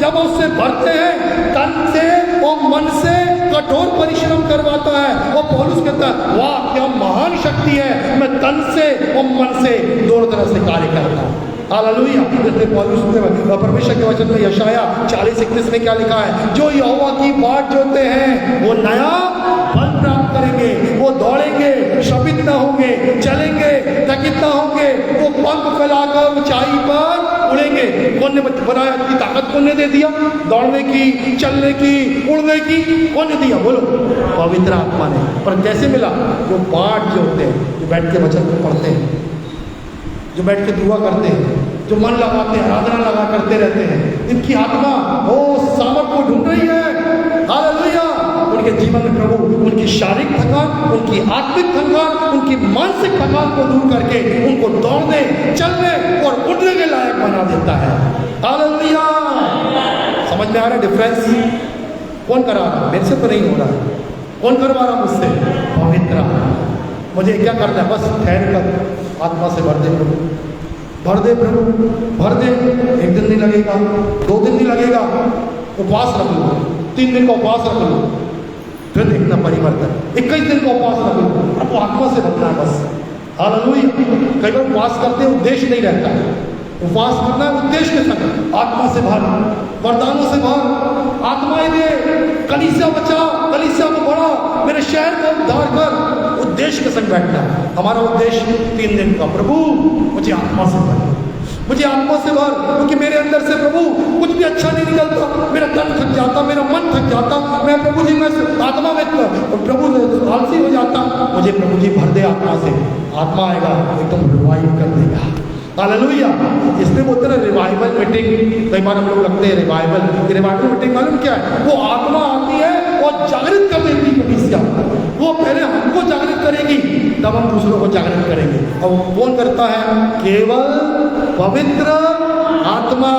जब उससे भरते हैं तन से और मन से कठोर परिश्रम करवाता है, और पौलुस कहता है वाह क्या महान शक्ति है, मैं तन से और मन से दोनों तरह से कार्य करता हूँ। हालेलुया। पौलुस ने परमेश्वर के वचन में यशाया 40:31 में क्या लिखा है, जो यहोवा की बाट जोते हैं वो नया फल प्राप्त करेंगे, वो दौड़ेंगे श्रमित ना होंगे, चलेंगे थकित ना होंगे, वो पंख फैलाकर ऊंचाई पर उड़ेंगे। कौन ने बनाया, की ताकत कौन ने दे दिया, दौड़ने की, चलने की, उड़ने की, कौन ने दिया बोलो, पवित्र आत्मा ने। पर कैसे मिला, जो बाट जो होते हैं, जो बैठ के वचन को पढ़ते हैं, जो बैठ के दुआ करते हैं, जो मन लगाते हैं, आराधना लगा करते रहते हैं, इनकी आत्मा वो सामर्थ को ढूंढ रही है। हालेलुया। उनके जीवन में प्रभु उनकी शारीरिक थकान, उनकी आत्मिक थकान, उनकी मानसिक थकान को दूर करके उनको दौड़ने, चलने और उड़ने के लायक बना देता है। हालेलुया। समझ में आ रहा है डिफरेंस? कौन करा रहा, मेरे से तो नहीं हो रहा है, कौन करवा रहा मुझसे, पवित्र। मुझे क्या करना है, बस ठहर कर आत्मा से भर दे प्रभु, भर दे प्रभु, भर दे। एक दिन नहीं लगेगा, 2 दिन नहीं लगेगा, उपवास रख लो, 3 दिन का उपवास रख लो, फिर देखना परिवर्तन। 21 दिन का उपवास रख लो, प्रभु आत्मा से भरना है बस। हालेलुया। कई बार उपवास करते उद्देश्य नहीं रहता है, उपवास करना है उद्देश्य के संग, आत्मा से भर, वरदानों से भर, आत्माएं दे, कलीसिया बचा, कलीसिया को बढ़ा, मेरे शहर को उद्धार कर, उद्देश्य के संग बैठना है। हमारा उद्देश्य 3 दिन का, प्रभु मुझे आत्मा से भर, मुझे आत्मा से भर, क्योंकि मेरे अंदर से प्रभु कुछ भी अच्छा नहीं निकलता, मेरा तन थक जाता, मेरा मन थक जाता, मैं प्रभु जी मैं आत्मा में प्रभु आलसी हो जाता, मुझे प्रभु जी भर दे आत्मा से। आत्मा आएगा एकदम रिवाइव कर देगा। हालेलुया। इसलिए बोलते ना रिवाइवल मीटिंग, कई बार हम लोग लगते हैं रिवाइवल मीटिंग मालूम क्या है, वो आत्मा आती है और जागृत कर देती है कलीसिया, वो पहले हमको जागृत करेगी, तब हम दूसरों को जागृत करेंगे। और वो कौन करता है, केवल पवित्र आत्मा।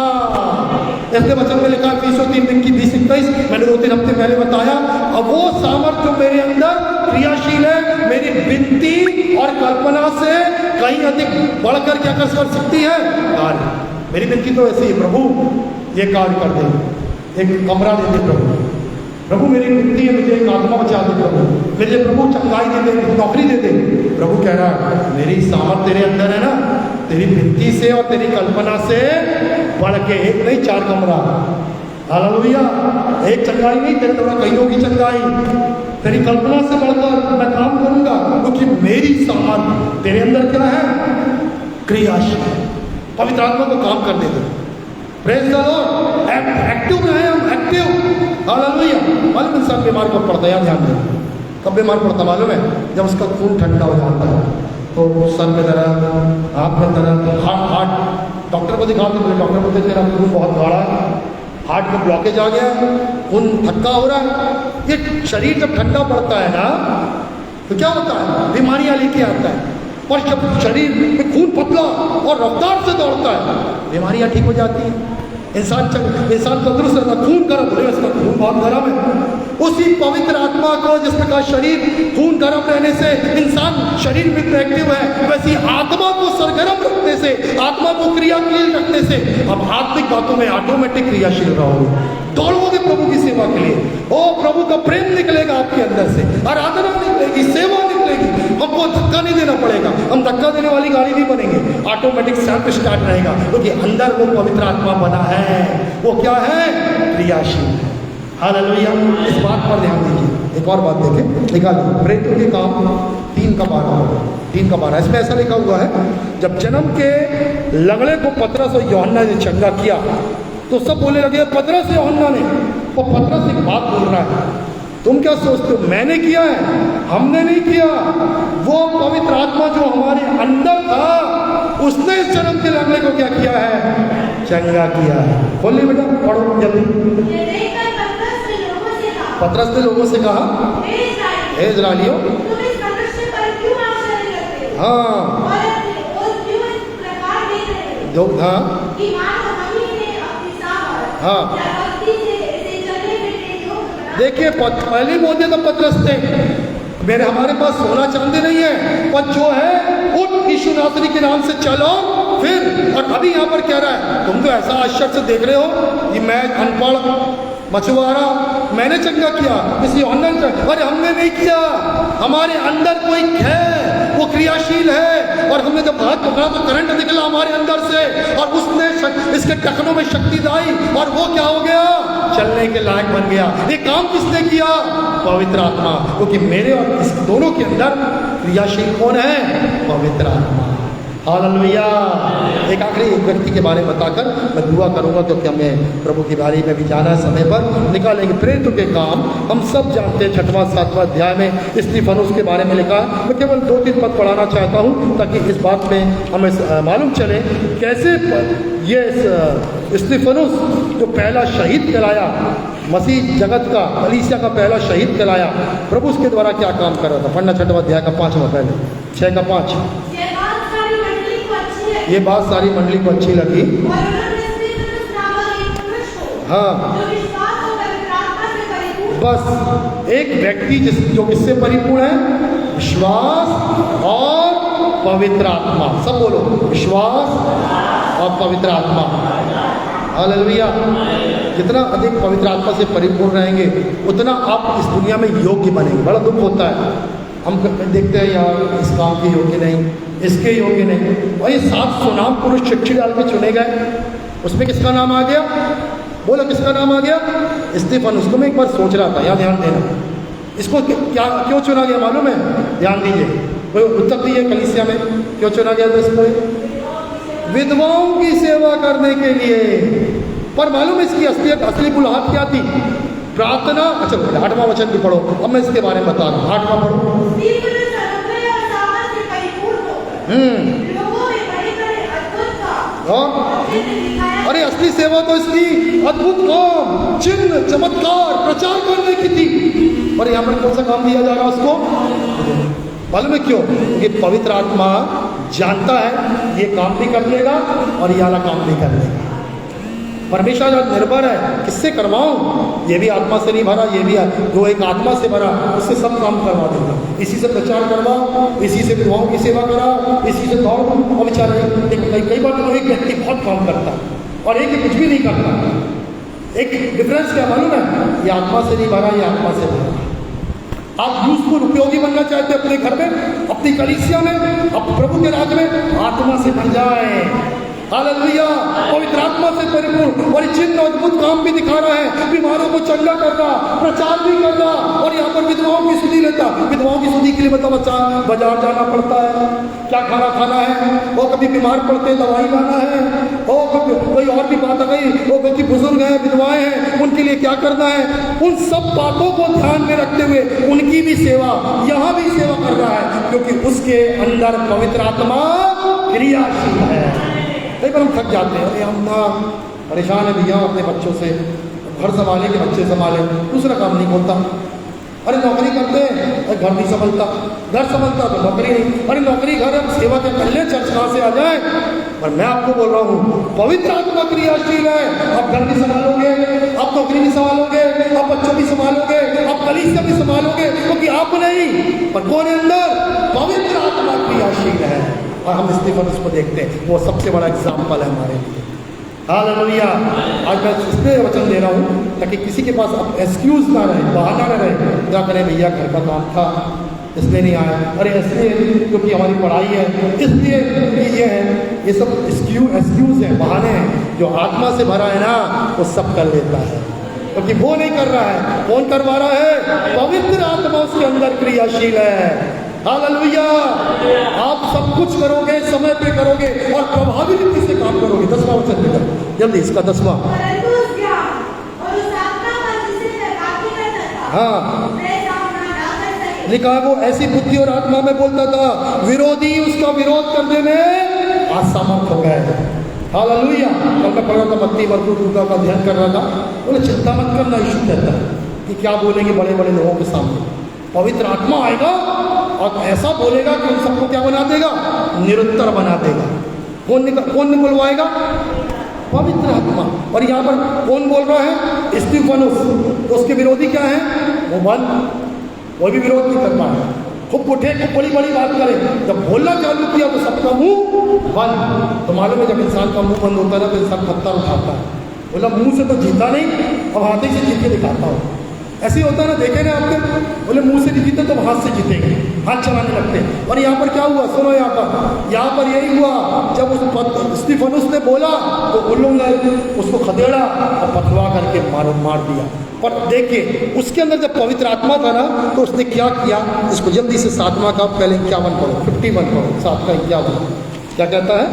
इसलिए वचन में लिखा 303 दिन की 20-21, मैंने 2-3 हफ्ते पहले बताया। अब वो सामर्थ्य जो मेरे अंदर क्रियाशील है, मेरी विनती और कल्पना से कहीं अधिक बढ़कर क्या कर सकती है, कार्य। मेरी विनती तो ऐसी है, प्रभु ये कार्य कर दे, एक कमरा दे दे प्रभु, प्रभु मेरी विनती है, मुझे एक आत्मा बचा दे प्रभु, मेरे प्रभु चंगाई दे दे, नौकरी दे दे। प्रभु कह रहा है मेरी सामर्थ तेरे अंदर है ना, तेरी विनती से और तेरी कल्पना से बढ़ के, एक नहीं 4 कमरा। हालेलुया। एक चंगाई नहीं, तेरे द्वारा कई लोगों की चंगाई, तेरी कल्पना से बढ़कर मैं काम करूंगा, क्योंकि मेरी सामर्थ तेरे अंदर क्या है, क्रियाशील। पवित्र आत्मा को काम करने दो। Praise the Lord. एक्टिव रहे हम, एक्टिव। हालेलुया। मालूम इंसान बीमार कब पड़ता है, ध्यान दें, कब बीमार पड़ता मालूम है, जब उसका खून ठंडा हो जाता है, तो सर में दर्द, आँख में दर्द, हार्ट डॉक्टर को दिखाते, बोले डॉक्टर बोलते तेरा खून बहुत गाढ़ा है, हार्ट में ब्लॉकेज आ गया, खून थक्का हो रहा है। ये शरीर जब ठंडा पड़ता है ना, तो क्या होता है, बीमारियां लेके आता है। और जब शरीर में खून पतला और रफ्तार से दौड़ता है, बीमारियां ठीक हो जाती हैं। इंसान तंदुरुस्त रहता, खून गर्म, बोले इसका खून बहुत गर्म है। उसी पवित्र आत्मा को, जिसमें का शरीर खून गर्म रहने से इंसान शरीर में एक्टिव है, वैसी आत्मा को सरगर्म रखने से, आत्मा को क्रियाशील रखने से अब आत्मिक बातों में ऑटोमेटिक क्रियाशील रहोगे, दौड़ोगे प्रभु की सेवा के लिए। ओ प्रभु का प्रेम निकलेगा आपके अंदर से, आराधना निकलेगी, सेवा निकलेगी। हमको धक्का नहीं देना पड़ेगा, हम धक्का देने वाली गाड़ी नहीं बनेंगे, ऑटोमेटिक सेल्फ स्टार्ट रहेगा, क्योंकि अंदर वो पवित्र आत्मा बना है। वो क्या है, क्रियाशील है। हालेलुया। इस बात पर ध्यान दीजिए। एक और बात देखें, लिखा प्रेरितों के काम 3 का 12 इसमें ऐसा लिखा हुआ है, जब जन्म के लंगड़े को पतरस और यूहन्ना ने चंगा किया तो सब बोलने लगे पतरस से यूहन्ना ने। वो पतरस एक बात बोल रहा है, तुम क्या सोचते हो मैंने किया है, हमने नहीं किया, वो पवित्र आत्मा जो हमारे अंदर था उसने इस जन्म के लंगड़े को क्या किया है, चंगा किया है। बोलिए बेटा, पढ़ो जल्दी। पतरस ने लोगों से कहा, हे इस्राएलियों, हाँ, जो हाँ कि मानो हमी ने अपनी सामर्थ हाँ या भक्ति से इसे चलने फिरने योग्य बना देखिए पहले बोलते तो पतरस थे मेरे हमारे पास सोना चांदी नहीं है पर जो है उठ यीशु नासरी के नाम से चलो फिर। और अभी यहाँ पर कह रहा है तुम तो ऐसा आश्चर्य से देख रहे हो कि मैं अनपढ़ मछुआरा मैंने चंगा किया किसी ऑनलाइन अरे हमने नहीं किया, हमारे अंदर कोई है वो क्रियाशील है और हमने जब हाथ पकड़ा तो करंट निकला हमारे अंदर से और उसने इसके टखनों में शक्ति लाई और वो क्या हो गया चलने के लायक बन गया। ये काम किसने किया? पवित्र आत्मा। क्योंकि मेरे और इस दोनों के अंदर क्रियाशील कौन है? पवित्र आत्मा। हालेलुया। एक आखिरी एक व्यक्ति के बारे में बताकर मैं दुआ करूंगा क्योंकि हमें प्रभु की बारी में भी जाना है समय पर निकालेंगे। प्रेरितों के काम हम सब जानते हैं 6वां 7वां अध्याय में स्तिफनुस के बारे में लिखा है। मैं केवल 2-3 पद पढ़ाना चाहता हूँ ताकि इस बात में हमें मालूम चले कैसे ये स्तिफनुस जो पहला शहीद कहलाया मसीह जगत का कलीसिया का पहला शहीद कहलाया प्रभु उसके द्वारा क्या काम कर रहा था। पढ़ना 6वां अध्याय का 5वां पहले 6 का 5। ये बात सारी मंडली को अच्छी लगी। हाँ बस एक व्यक्ति जो किससे परिपूर्ण है? विश्वास और पवित्र आत्मा। सब बोलो विश्वास और पवित्र आत्मा। हालेलुया। जितना अधिक पवित्र आत्मा से परिपूर्ण रहेंगे उतना आप इस दुनिया में योग्य बनेंगे। बड़ा दुख होता है हम देखते हैं यार इस काम के योग्य नहीं, इसके योग्य नहीं। और ये 7 सुनाम पुरुष चिट्ठी डाल के चुने गए, उसमें किसका नाम आ गया? बोलो किसका नाम आ गया? स्तिफनुस। उसको मैं एक बार सोच रहा था, यहाँ ध्यान देना। इसको क्या क्यों चुना गया मालूम है? ध्यान दीजिए। कोई उत्तर दीजिए कलीसिया में क्यों चुना गया था इसको? विधवाओं की सेवा करने के लिए। पर मालूम है इसकी असली बुलाहट क्या थी? प्रार्थना। अच्छा 8वां वचन भी पढ़ो। अब मैं इसके बारे में बता रहा हूँ। 8वां पढ़ो। अरे असली सेवा तो इसकी अद्भुत काम, चिन्ह, चमत्कार, प्रचार करने की थी। और यहाँ पर कौन सा काम दिया जा रहा है उसको? मालूम है क्यों? क्योंकि पवित्र आत्मा जानता है ये काम भी कर लेगा और ये वाला काम भी कर लेगा। परमेश्वर जब निर्भर है किससे करवाऊं? ये भी आत्मा से नहीं भरा, ये भी जो एक आत्मा से भरा उससे सब काम करवा देगा। इसी से प्रचार करवाओ, इसी से विधवाओं की सेवा कराओ, इसी से दौड़। और बेचारा कई बार तो एक व्यक्ति बहुत काम करता है और एक कुछ भी नहीं करता। एक डिफरेंस क्या मालूम है? ये आत्मा से नहीं भरा, ये आत्मा से भरा। आप यूजफुल उपयोगी बनना चाहते हैं अपने घर में, अपनी कलीसिया में, अब प्रभु के राज में, आत्मा से भर जाए। हालेलुया। पवित्र आत्मा से परिपूर्ण और चिन्ह अद्भुत काम भी दिखा रहा है, बीमारों को चंगा कर रहा, प्रचार भी कर रहा और यहाँ पर विधवाओं की सुधि लेता। विधवाओं की सुधि के लिए मतलब बाजार जाना पड़ता है, क्या खाना खाना है, वो कभी बीमार पड़ते दवाई लाना है, और कोई और भी बात आ गई, वो क्योंकि बुजुर्ग हैं, विधवाएं हैं, उनके लिए क्या करना है। उन सब बातों को ध्यान में रखते हुए उनकी भी सेवा, यहाँ भी सेवा कर रहा है क्योंकि उसके अंदर पवित्र आत्मा क्रियाशील है। कई बार हम थक जाते हैं, अरे हम ना परेशान है भैया अपने बच्चों से, घर संभाले के बच्चे संभाले, दूसरा काम नहीं होता। अरे नौकरी करते हैं, घर नहीं संभलता, घर संभलता तो नौकरी नहीं। अरे नौकरी घर है, सेवा क्या कर ले, चर्च कहाँ से आ जाए। पर मैं आपको बोल रहा हूँ पवित्र आत्मा क्रियाशील है। आप घर भी संभालोगे, आप नौकरी भी संभालोगे, आप बच्चों भी संभालोगे, आप कलीसिया भी संभालोगे, क्योंकि आप नहीं पर कौन है अंदर? पवित्र आत्मा क्रियाशील है। और हम स्तिफनुस को देखते हैं, वो सबसे बड़ा एग्जाम्पल है हमारे लिए। हालेलुया। आज मैं इसलिए वचन दे रहा हूँ ताकि किसी के पास अब एक्सक्यूज ना रहे, बहाना ना रहे, क्या करें भैया घर का काम था इसलिए नहीं आया, अरे इसलिए क्योंकि हमारी पढ़ाई है, इसलिए ये है। ये सब एक्सक्यूज है, बहाने हैं। जो आत्मा से भरा है ना वो सब कर लेता है, क्योंकि वो नहीं कर रहा है। कौन करवा रहा है? पवित्र आत्मा उसके अंदर क्रियाशील है। हालेलुया। आप सब कुछ करोगे, समय पे करोगे और प्रभावी रीति से काम करोगे। 10वां वचन लिखा जल्दी, इसका 10वां। हाँ लिखा है वो ऐसी बुद्धि और आत्मा में बोलता था, विरोधी उसका विरोध करने में असमर्थ हो गए। हालेलुया। कल मैं पढ़ रहा था मत्ती मरकुस लूका का अध्ययन कर रहा था, बोले चिंता मत करना, यीशु कहता है कि क्या बोलेंगे बड़े बड़े लोगों के सामने। पवित्र आत्मा आएगा और ऐसा बोलेगा कि उन सबको क्या बना देगा? निरुत्तर बना देगा। कौन निकलवाएगा? पवित्र आत्मा। और यहाँ पर कौन बोल रहा है? स्टीफनुस। तो उसके विरोधी क्या है? वो बंद, कोई भी विरोध नहीं कर पाया। खूब उठे, खूब बड़ी बड़ी बात करे, जब बोलना चालू किया तो सबका मुंह बंद। तो मालूम है जब इंसान का मुंह बंद होता है ना तो इंसान पत्थर उठाता है, बोला मुंह से तो जीता नहीं, अब हाथ ही से जीत के दिखाता हूँ। ऐसे ही होता है ना, देखे ना आपके, बोले मुंह से नहीं जीते तो हाथ से जीतेंगे, हाथ चलाने लगते हैं। और यहाँ पर क्या हुआ? सुनो यहाँ पर यही हुआ, जब उस स्टीफनुस ने बोला तो उन लोगों ने उसको खदेड़ा और पथवा करके मार दिया। पर देखिए उसके अंदर जब पवित्र आत्मा था ना तो उसने क्या किया? इसको जल्दी से 7वां का पहले 51 पढ़ो, 51 पढ़ो, 7 का 51 क्या कहता है?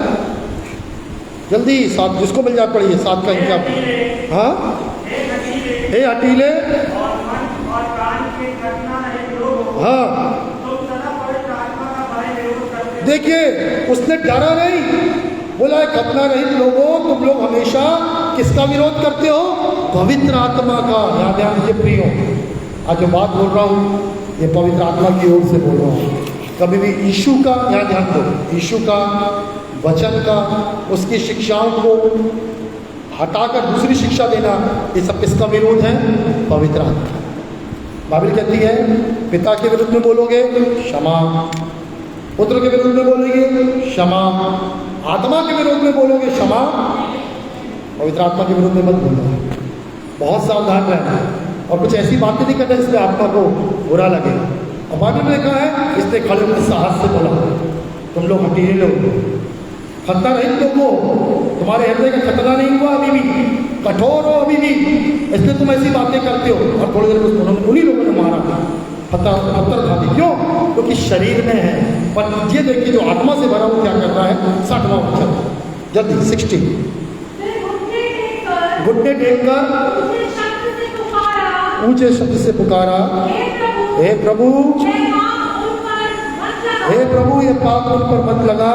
जल्दी 7 जिसको मिल जाए पढ़िए, 7 का 51। हाँ, हे हटीले, हाँ देखिए उसने डरा नहीं, बोला खतना रहित लोगों, तुम लोग हमेशा किसका विरोध करते हो? पवित्र आत्मा का। यहाँ ध्यान दीजिए प्रियो, आज जो बात बोल रहा हूँ ये पवित्र आत्मा की ओर से बोल रहा हूँ। कभी भी यीशु का, यहाँ ध्यान दो, यीशु का वचन का, उसकी शिक्षाओं को हटाकर दूसरी शिक्षा देना, ये सब किसका विरोध है? पवित्र आत्मा। बाइबल कहती है पिता के विरुद्ध में बोलोगे क्षमा, पुत्र के विरुद्ध में बोलोगे क्षमा, आत्मा के विरुद्ध में बोलोगे क्षमा, पवित्र आत्मा के विरुद्ध में मत बोलो। बहुत सावधान रहना और कुछ ऐसी बातें नहीं करना इसलिए आत्मा को बुरा लगे। और बाइबल में लिखा है इसलिए खड़े होकर साहस से बोला, तुम लोग हटीले लोग, खतना रहित लोगों, तुम्हारे हृदय का खतना नहीं हुआ अभी भी, कठोर हो अभी भी, इसलिए तुम ऐसी बातें करते हो। और थोड़ी देर में उन्हीं लोगों ने मारा था, पत्थर खा दी। क्यों? क्योंकि शरीर में है। पर ये देखिए जो आत्मा से भरा वो क्या कर रहा है? 60वां वचन जल्दी 60। घुटने टेक कर ऊंचे शब्द से पुकारा, हे प्रभु, हे प्रभु ये पाप उन पर मत लगा।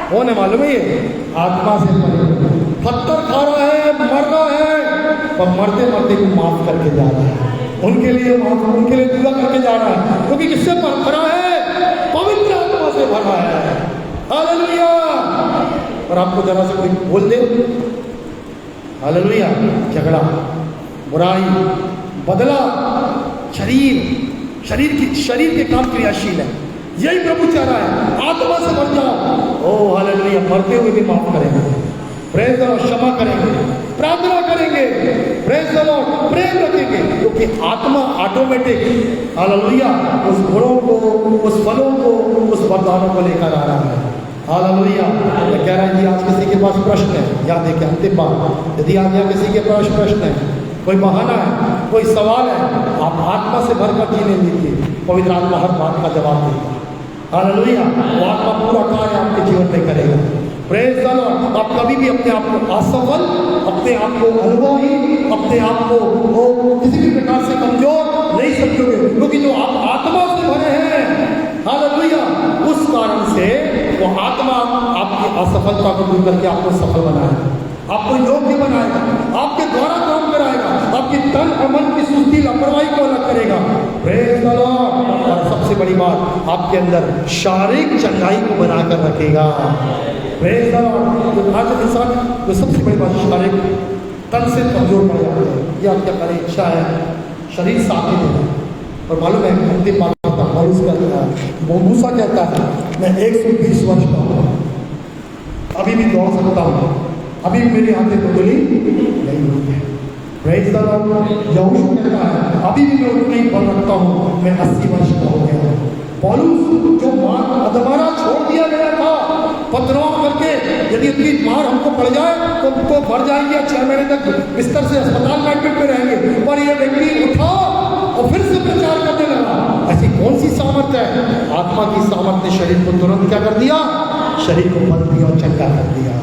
कौन है मालूम है? ये आत्मा से पत्थर खा रहा है, मर रहा है, पर मरते मरते को माफ करके जा रहा है, उनके लिए दुआ करके जा रहा है, क्योंकि किससे भरा है? पवित्र आत्मा से भरा है। हालेलुया। और आपको जरा से कोई बोल दे हालेलुया, झगड़ा, बुराई, बदला, शरीर के काम क्रियाशील है, यही प्रभु चाह रहा है। आत्मा से भर जाओ। ओ हालेलुया। मरते हुए भी माफ करेंगे, प्रेज द लॉर्ड, क्षमा करेंगे, प्रार्थना करेंगे, प्रेज द लॉर्ड, प्रेम रखेंगे, क्योंकि आत्मा ऑटोमेटिक हालेलुया उस गुणों को, उस फलों को, उस वरदानों को लेकर आ रहा है। हालेलुया। मैं कह रहा है जी आज किसी के पास प्रश्न है, याद देखिए अंतिम बात, यदि आज यहाँ किसी के पास प्रश्न है, कोई बहाना है, कोई सवाल है, आप आत्मा से भरकर जीने दीजिए, पवित्र आत्मा हर बात का जवाब देगा। हालेलुया। वो आत्मा पूरा कार्य आपके जीवन में करेगा। Praise the Lord. आप कभी भी अपने आप को असफल, अपने आप को अनुभवी, अपने आप को किसी भी प्रकार से कमजोर नहीं समझोगे, क्योंकि जो आप आत्मा से भरे हैं, हालेलुया, उस कारण से वो आत्मा आपकी असफलता को दूर करके आपको सफल बनाएगा, आपको योग्य बनाएगा, आपके द्वारा काम कराएगा, आपकी तन और मन की सुस्ती लापरवाही को अलग करेगा। Praise the Lord. और सबसे बड़ी बात, आपके अंदर शारीरिक चंगाई को बनाकर रखेगा। Praise the Lord. आज इंसान जो सबसे बड़ी बात, शारीरिक तन से कमजोर पड़ जाते हैं, ये आपकी हमारी इच्छा है, शरीर साथ ही देना। और मालूम है अंतिम बात मूसा कहता है मैं 120 वर्ष का हूँ, अभी भी दौड़ सकता हूँ, अभी मेरी आंखें बदली नहीं हुई है। Praise the Lord. यहोशू कहता है अभी भी मैं उतना ही बल रखता हूँ, मैं 80 वर्ष का हो गया हूँ। पौलुस जो दोबारा छोड़ दिया गया था पत्थरों करके, यदि इतनी मार हमको पड़ जाए तो भर जाएंगे, 6 महीने तक बिस्तर से अस्पताल में एडमिट में रहेंगे, पर ये व्यक्ति उठा और फिर से प्रचार करने लगा। ऐसी कौन सी सामर्थ्य है? आत्मा की सामर्थ्य ने शरीर को तुरंत क्या कर दिया? शरीर को बल दिया और चंगा कर दिया।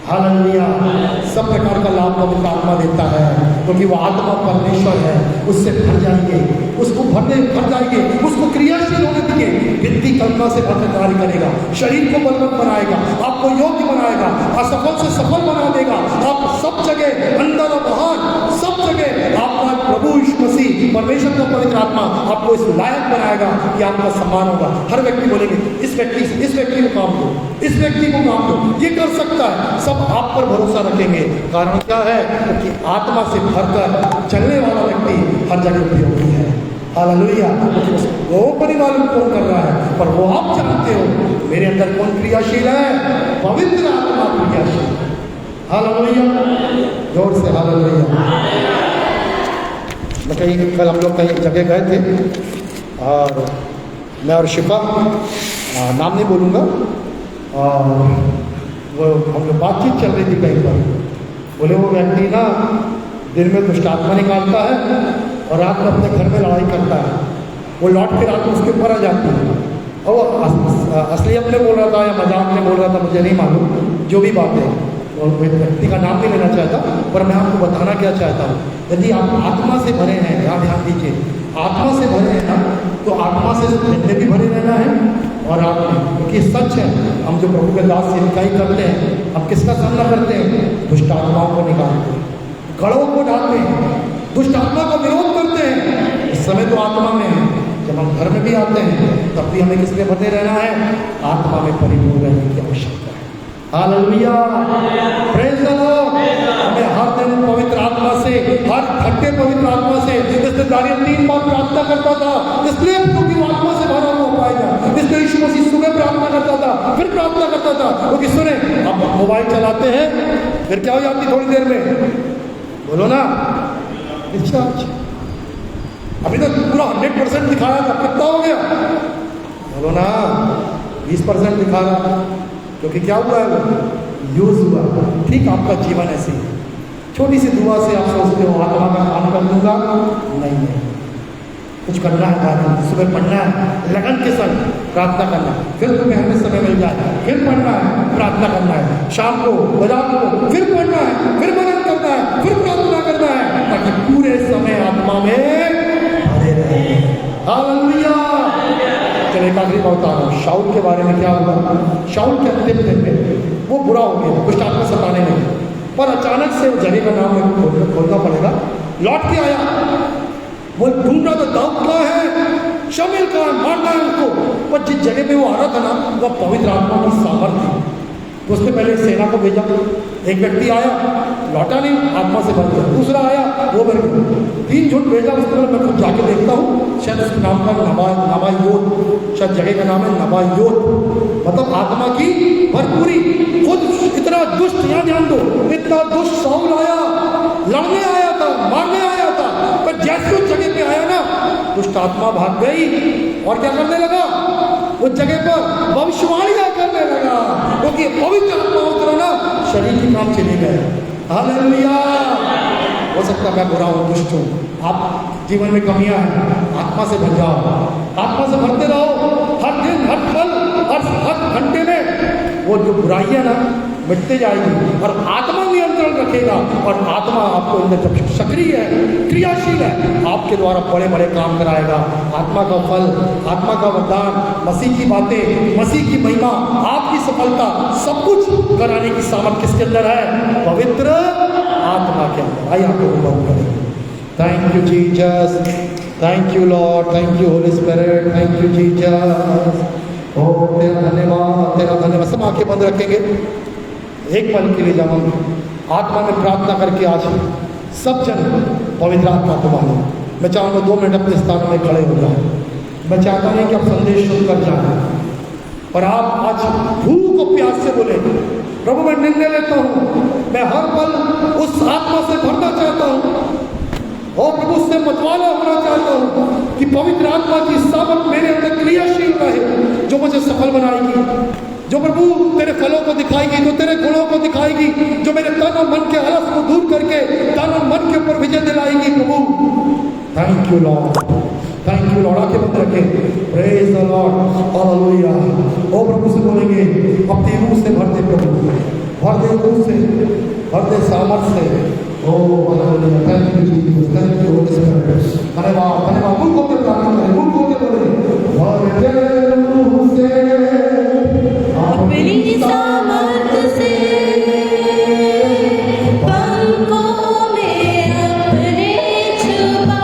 हालेलुया। सब प्रकार का लाभ पवित्र आत्मा देता है, क्योंकि वो आत्मा परमेश्वर है, उससे भर जाएंगे, उसको भर जाएंगे, उसको क्रियाशील होने देंगे, वित्तीय कल्पना से भरकर कार्य करेगा, शरीर को बलवंत बनाएगा, आपको योग्य बनाएगा, असफल से सफल बना देगा। आप सब जगह अंदर और बाहर सब जगह आपका प्रभु यीशु मसीह परमेश्वर का पवित्र आत्मा आपको इस लायक बनाएगा कि आपका सम्मान होगा। हर व्यक्ति बोलेंगे इस व्यक्ति को काम दो, इस व्यक्ति को काम दो, ये कर सकता है। सब आप पर भरोसा रखेंगे। कारण क्या है? कि आत्मा से भरकर चलने वाला व्यक्ति हर जगह उपयोगी है। हालेलुया। वो पर ही मालूम कौन कर रहा है, पर वो आप जानते हो मेरे अंदर कौन क्रियाशील है? पवित्र आत्मा क्रियाशील है। हालेलुया, जोर से हालेलुया। मैं कल हम लोग कहीं जगह गए थे और मैं और शिफा, नाम नहीं बोलूँगा, और वो हम लोग बातचीत चल रही थी कहीं पर। बोले वो व्यक्ति ना दिन में दुष्ट आत्मा निकालता है और रात में अपने घर में लड़ाई करता है। वो लौट के रात में उसके ऊपर आ जाती है। और वो असलियत में बोल रहा था या मजाक में बोल रहा था, मुझे नहीं मालूम, जो भी बात है। और व्यक्ति का नाम नहीं लेना चाहता, पर मैं आपको बताना क्या चाहता हूँ, यदि आप आत्मा से भरे हैं, यहाँ ध्यान दीजिए, आत्मा से भरे हैं ना, तो आत्मा से जितने भी भरे रहना है। और आप, क्योंकि सच है, हम जो प्रभु के दास सेविकाई करते हैं, हम किसका सामना करते हैं? दुष्ट आत्माओं को निकालते हैं, गढ़ों को डालते हैं, दुष्ट आत्मा का विरोध करते हैं। इस समय तो आत्मा में है, जब हम घर में भी आते हैं तब भी हमें किसमें भरे रहना है? आत्मा में परिपूर्ण रहने की आवश्यकता है। Hallelujah, praise the Lord. हमें हर दिन पवित्र आत्मा से, हर घंटे पवित्र आत्मा से, इसलिए दानियल 3 बार प्रार्थना करता था, इसलिए क्योंकि वो आत्मा से भरा हुआ पाएगा। इसलिए यीशु मसीह सुबह प्रार्थना करता था, फिर प्रार्थना करता था, क्योंकि सुने, आप मोबाइल चलाते हैं, फिर क्या हो जाती थोड़ी देर में? बोलो ना, डिस्चार्ज। अभी तो पूरा 100% दिखा रहा था, कितना हो गया? बोलो ना, 20% दिखा रहा, क्योंकि क्या हुआ है? वो यूज हुआ। ठीक आपका जीवन ऐसे ही, छोटी सी दुआ से आप सोचते हो आत्मा का काम कर दूंगा। नहीं, कुछ करना है, सुबह पढ़ना है, लगन के संग प्रार्थना करना है, फिर तुम्हें हमें समय मिल जाए, फिर पढ़ना है, प्रार्थना करना है, शाम को रात को फिर पढ़ना है, फिर मनन करना है, फिर प्रार्थना करना है, ताकि पूरे समय आत्मा में भरे रहे। हालेलुया। चलिए एक आखिरी बात बता रहा हूँ, शाऊल के बारे में क्या हुआ? शाऊल के अंतिम दिन में वो बुरा हो गया, दुष्ट आत्मा सताने लगी, पर अचानक से वो जगह का नाम खोलना पड़ेगा, लौट के आया। वो ढूंढ रहा था दाऊद कहाँ है, शमूएल कहाँ, मारना है उसको। पर जिस जगह पे वो आ रहा था ना, वह पवित्र आत्मा की सामर्थ्य थी। तो उसने पहले सेना को भेजा, एक व्यक्ति आया, लौटा नहीं, आत्मा से भर गया। दूसरा आया, वो भर गया। 3 झूठ भेजा। उसके बाद मैं खुद जाके देखता हूँ, शायद उसके नाम का नबायोत, शायद जगह का नाम है नबायोत, मतलब आत्मा की भरपूरी। खुद इतना दुष्ट, यहाँ ध्यान दो, इतना दुष्ट शाऊल आया, लड़ने आया था, मारने आया था, पर जैसे उस जगह पे आया ना, दुष्ट आत्मा भाग गई और क्या करने लगा? उस जगह पर भविष्यवाणियां करने लगा, क्योंकि पवित्र आत्मा उतरा ना, शरीर के काम चले गए। हालेलुया। हो सकता है मैं बुरा हूँ, दुष्ट हूँ, आप जीवन में कमियां हैं, आत्मा से भर जाओ, आत्मा से भरते रहो, हर दिन, हर पल, हर घंटे में वो जो बुराइयां ना मिटते जाएगी और आत्मा नियंत्रण रखेगा। और आत्मा आपको अंदर जब सक्रिय है, क्रियाशील है, आपके द्वारा बड़े बड़े काम कराएगा। आत्मा का फल, आत्मा का वरदान, मसीह की बातें, मसीह की महिमा, आपकी सफलता, सब कुछ कराने की सामर्थ किसके अंदर है? पवित्र आत्मा के अंदर। आइए आपको बहुत करेंगे। Thank you Jesus, thank you Lord, thank you Holy Spirit, thank you Jesus. ओ तेरा धन्यवाद, तेरा धन्यवाद। सब आंखें बंद रखेंगे एक पल के लिए। जब हम आत्मा में प्रार्थना करके आज सब जन पवित्र आत्मा को माने, मैं चाहूँगा 2 मिनट अपने स्थान में खड़े हो जाएं। मैं चाहता नहीं कि आप संदेश सुनकर जाएं, पर आप आज भूख और प्यास से बोले, प्रभु मैं निर्णय लेता हूँ, मैं हर पल उस आत्मा से भरना चाहता हूँ और प्रभु उससे मतवाला होना चाहता हूँ कि पवित्र आत्मा की सामर्थ मेरे अंदर क्रियाशील रहे, जो मुझे सफल बनाएगी, जो प्रभु तेरे फलों को दिखाएगी, जो तेरे गुणों को दिखाएगी, जो मेरे तन और मन के आलस को दूर करके तन और मन के ऊपर विजय दिलाएगी। प्रभु thank you Lord, thank you Lord. आके बंद रखें। Praise the Lord, hallelujah. ओ प्रभु से बोलेंगे, अपनी रूह से भर दे प्रभु, भर दे रूह से, भर दे सामर्थ से। ओ hallelujah, thank you Jesus, thank you Holy Spirit. धन्यवाद, धन्यवाद। मुझ को प्रार्थना करें, मुझ को बोले, भर दे रूह से, अपनी सामर्थ से, पलकों में अपने छुपा,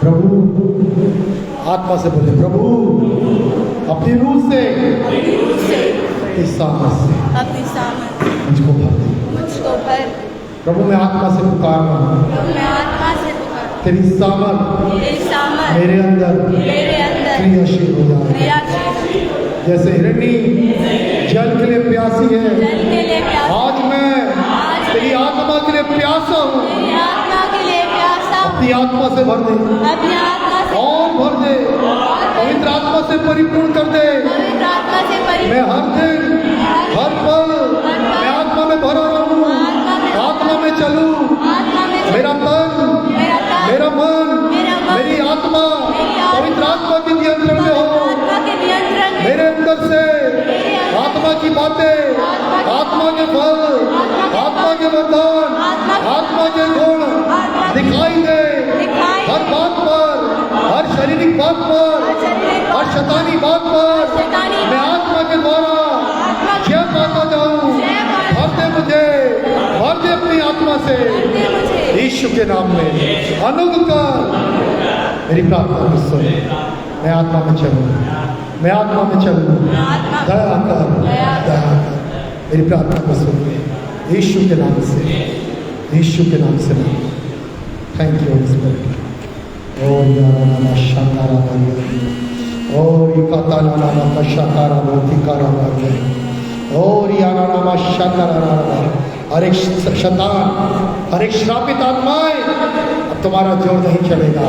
प्रभु आत्मा से बोले, प्रभु अपनी रूह से इस सामर्थ से अपनी सामर्थ मुझको भर दे। मुझको भर। प्रभु मैं आत्मा से पुकार रहा हूँ, मैं आत्मा से पुकार तेरी सामर्थ तेरी सामर्थ मेरे अंदर क्रियाशील हो जाए। क्रियाशील जैसे हिरणी जल के लिए प्यासी है, जल के लिए प्यासा आज मैं तेरी आत्मा के लिए प्यासा हूँ। तेरी आत्मा के लिए प्यासा हूँ। अपनी आत्मा से भर दे अपनी आत्मा से और भर दे, पवित्र आत्मा से परिपूर्ण कर दे। पवित्र आत्मा से मैं हर दिन हर पल मैं आत्मा में भरा रहूं, आत्मा में चलूं। आत्मा में मेरा तन, मेरा मन, मेरी आत्मा पवित्र आत्मा के नियंत्रण में हो। आत्मा के नियंत्रण में मेरे अंदर से आत्मा की बातें, आत्मा के फल, आत्मा के वरदान, आत्मा के गुण दिखाई दे। हर बात पर, हर शारीरिक बात पर, हर शैतानी बात पर मैं आत्मा के द्वारा जय पाता जाऊं। भर दे मुझे, भर दे अपनी आत्मा से यीशु के नाम में। अनुग्रह कर, मेरी प्रार्थना को सुन। मैं आत्मा में चलूं, मैं आत्मा में चलूं। दया कर, दया कर, मेरी प्रार्थना को सुन यीशु के नाम से, यीशु के नाम से। Thank you Holy Spirit. ओ यारा नामा शाकारा मारिया, ओ इकाता नामा कशाकारा मोतिकारा मारिया, ओ यारा नामा शाकारा नामा। हर एक शैतान, हर एक श्रापित आत्माएं अब तुम्हारा जोर नहीं चलेगा।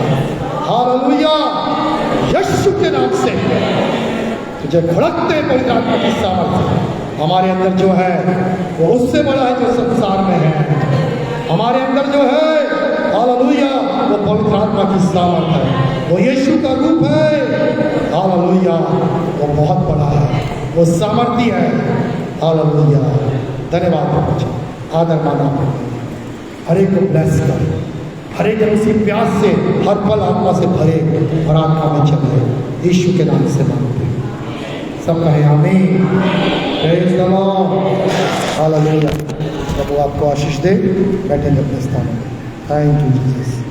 हालेलुया, यीशु के नाम से तुझे भड़कते पवित्र आत्मा की सामर्थ हमारे अंदर जो है वो उससे बड़ा है जो संसार में है। हमारे अंदर जो है हालेलुया वो पवित्र आत्मा की सामर्थ है, वो यीशु का रूप है। हालेलुया, वो बहुत बड़ा है, वो सामर्थी है। हालेलुया, धन्यवाद प्रभु जी, आदर माना। हर एक को ब्लेस कर, हर एक उसी प्यास से हर पल आत्मा से भरे और आत्मा में चले। यीशु के नाम से मांगते सब कहे आमीन। Praise the Lord. हालेलुया। प्रभु आपको आशीष दे। बैठेंगे अपने स्थान में। Thank you Jesus.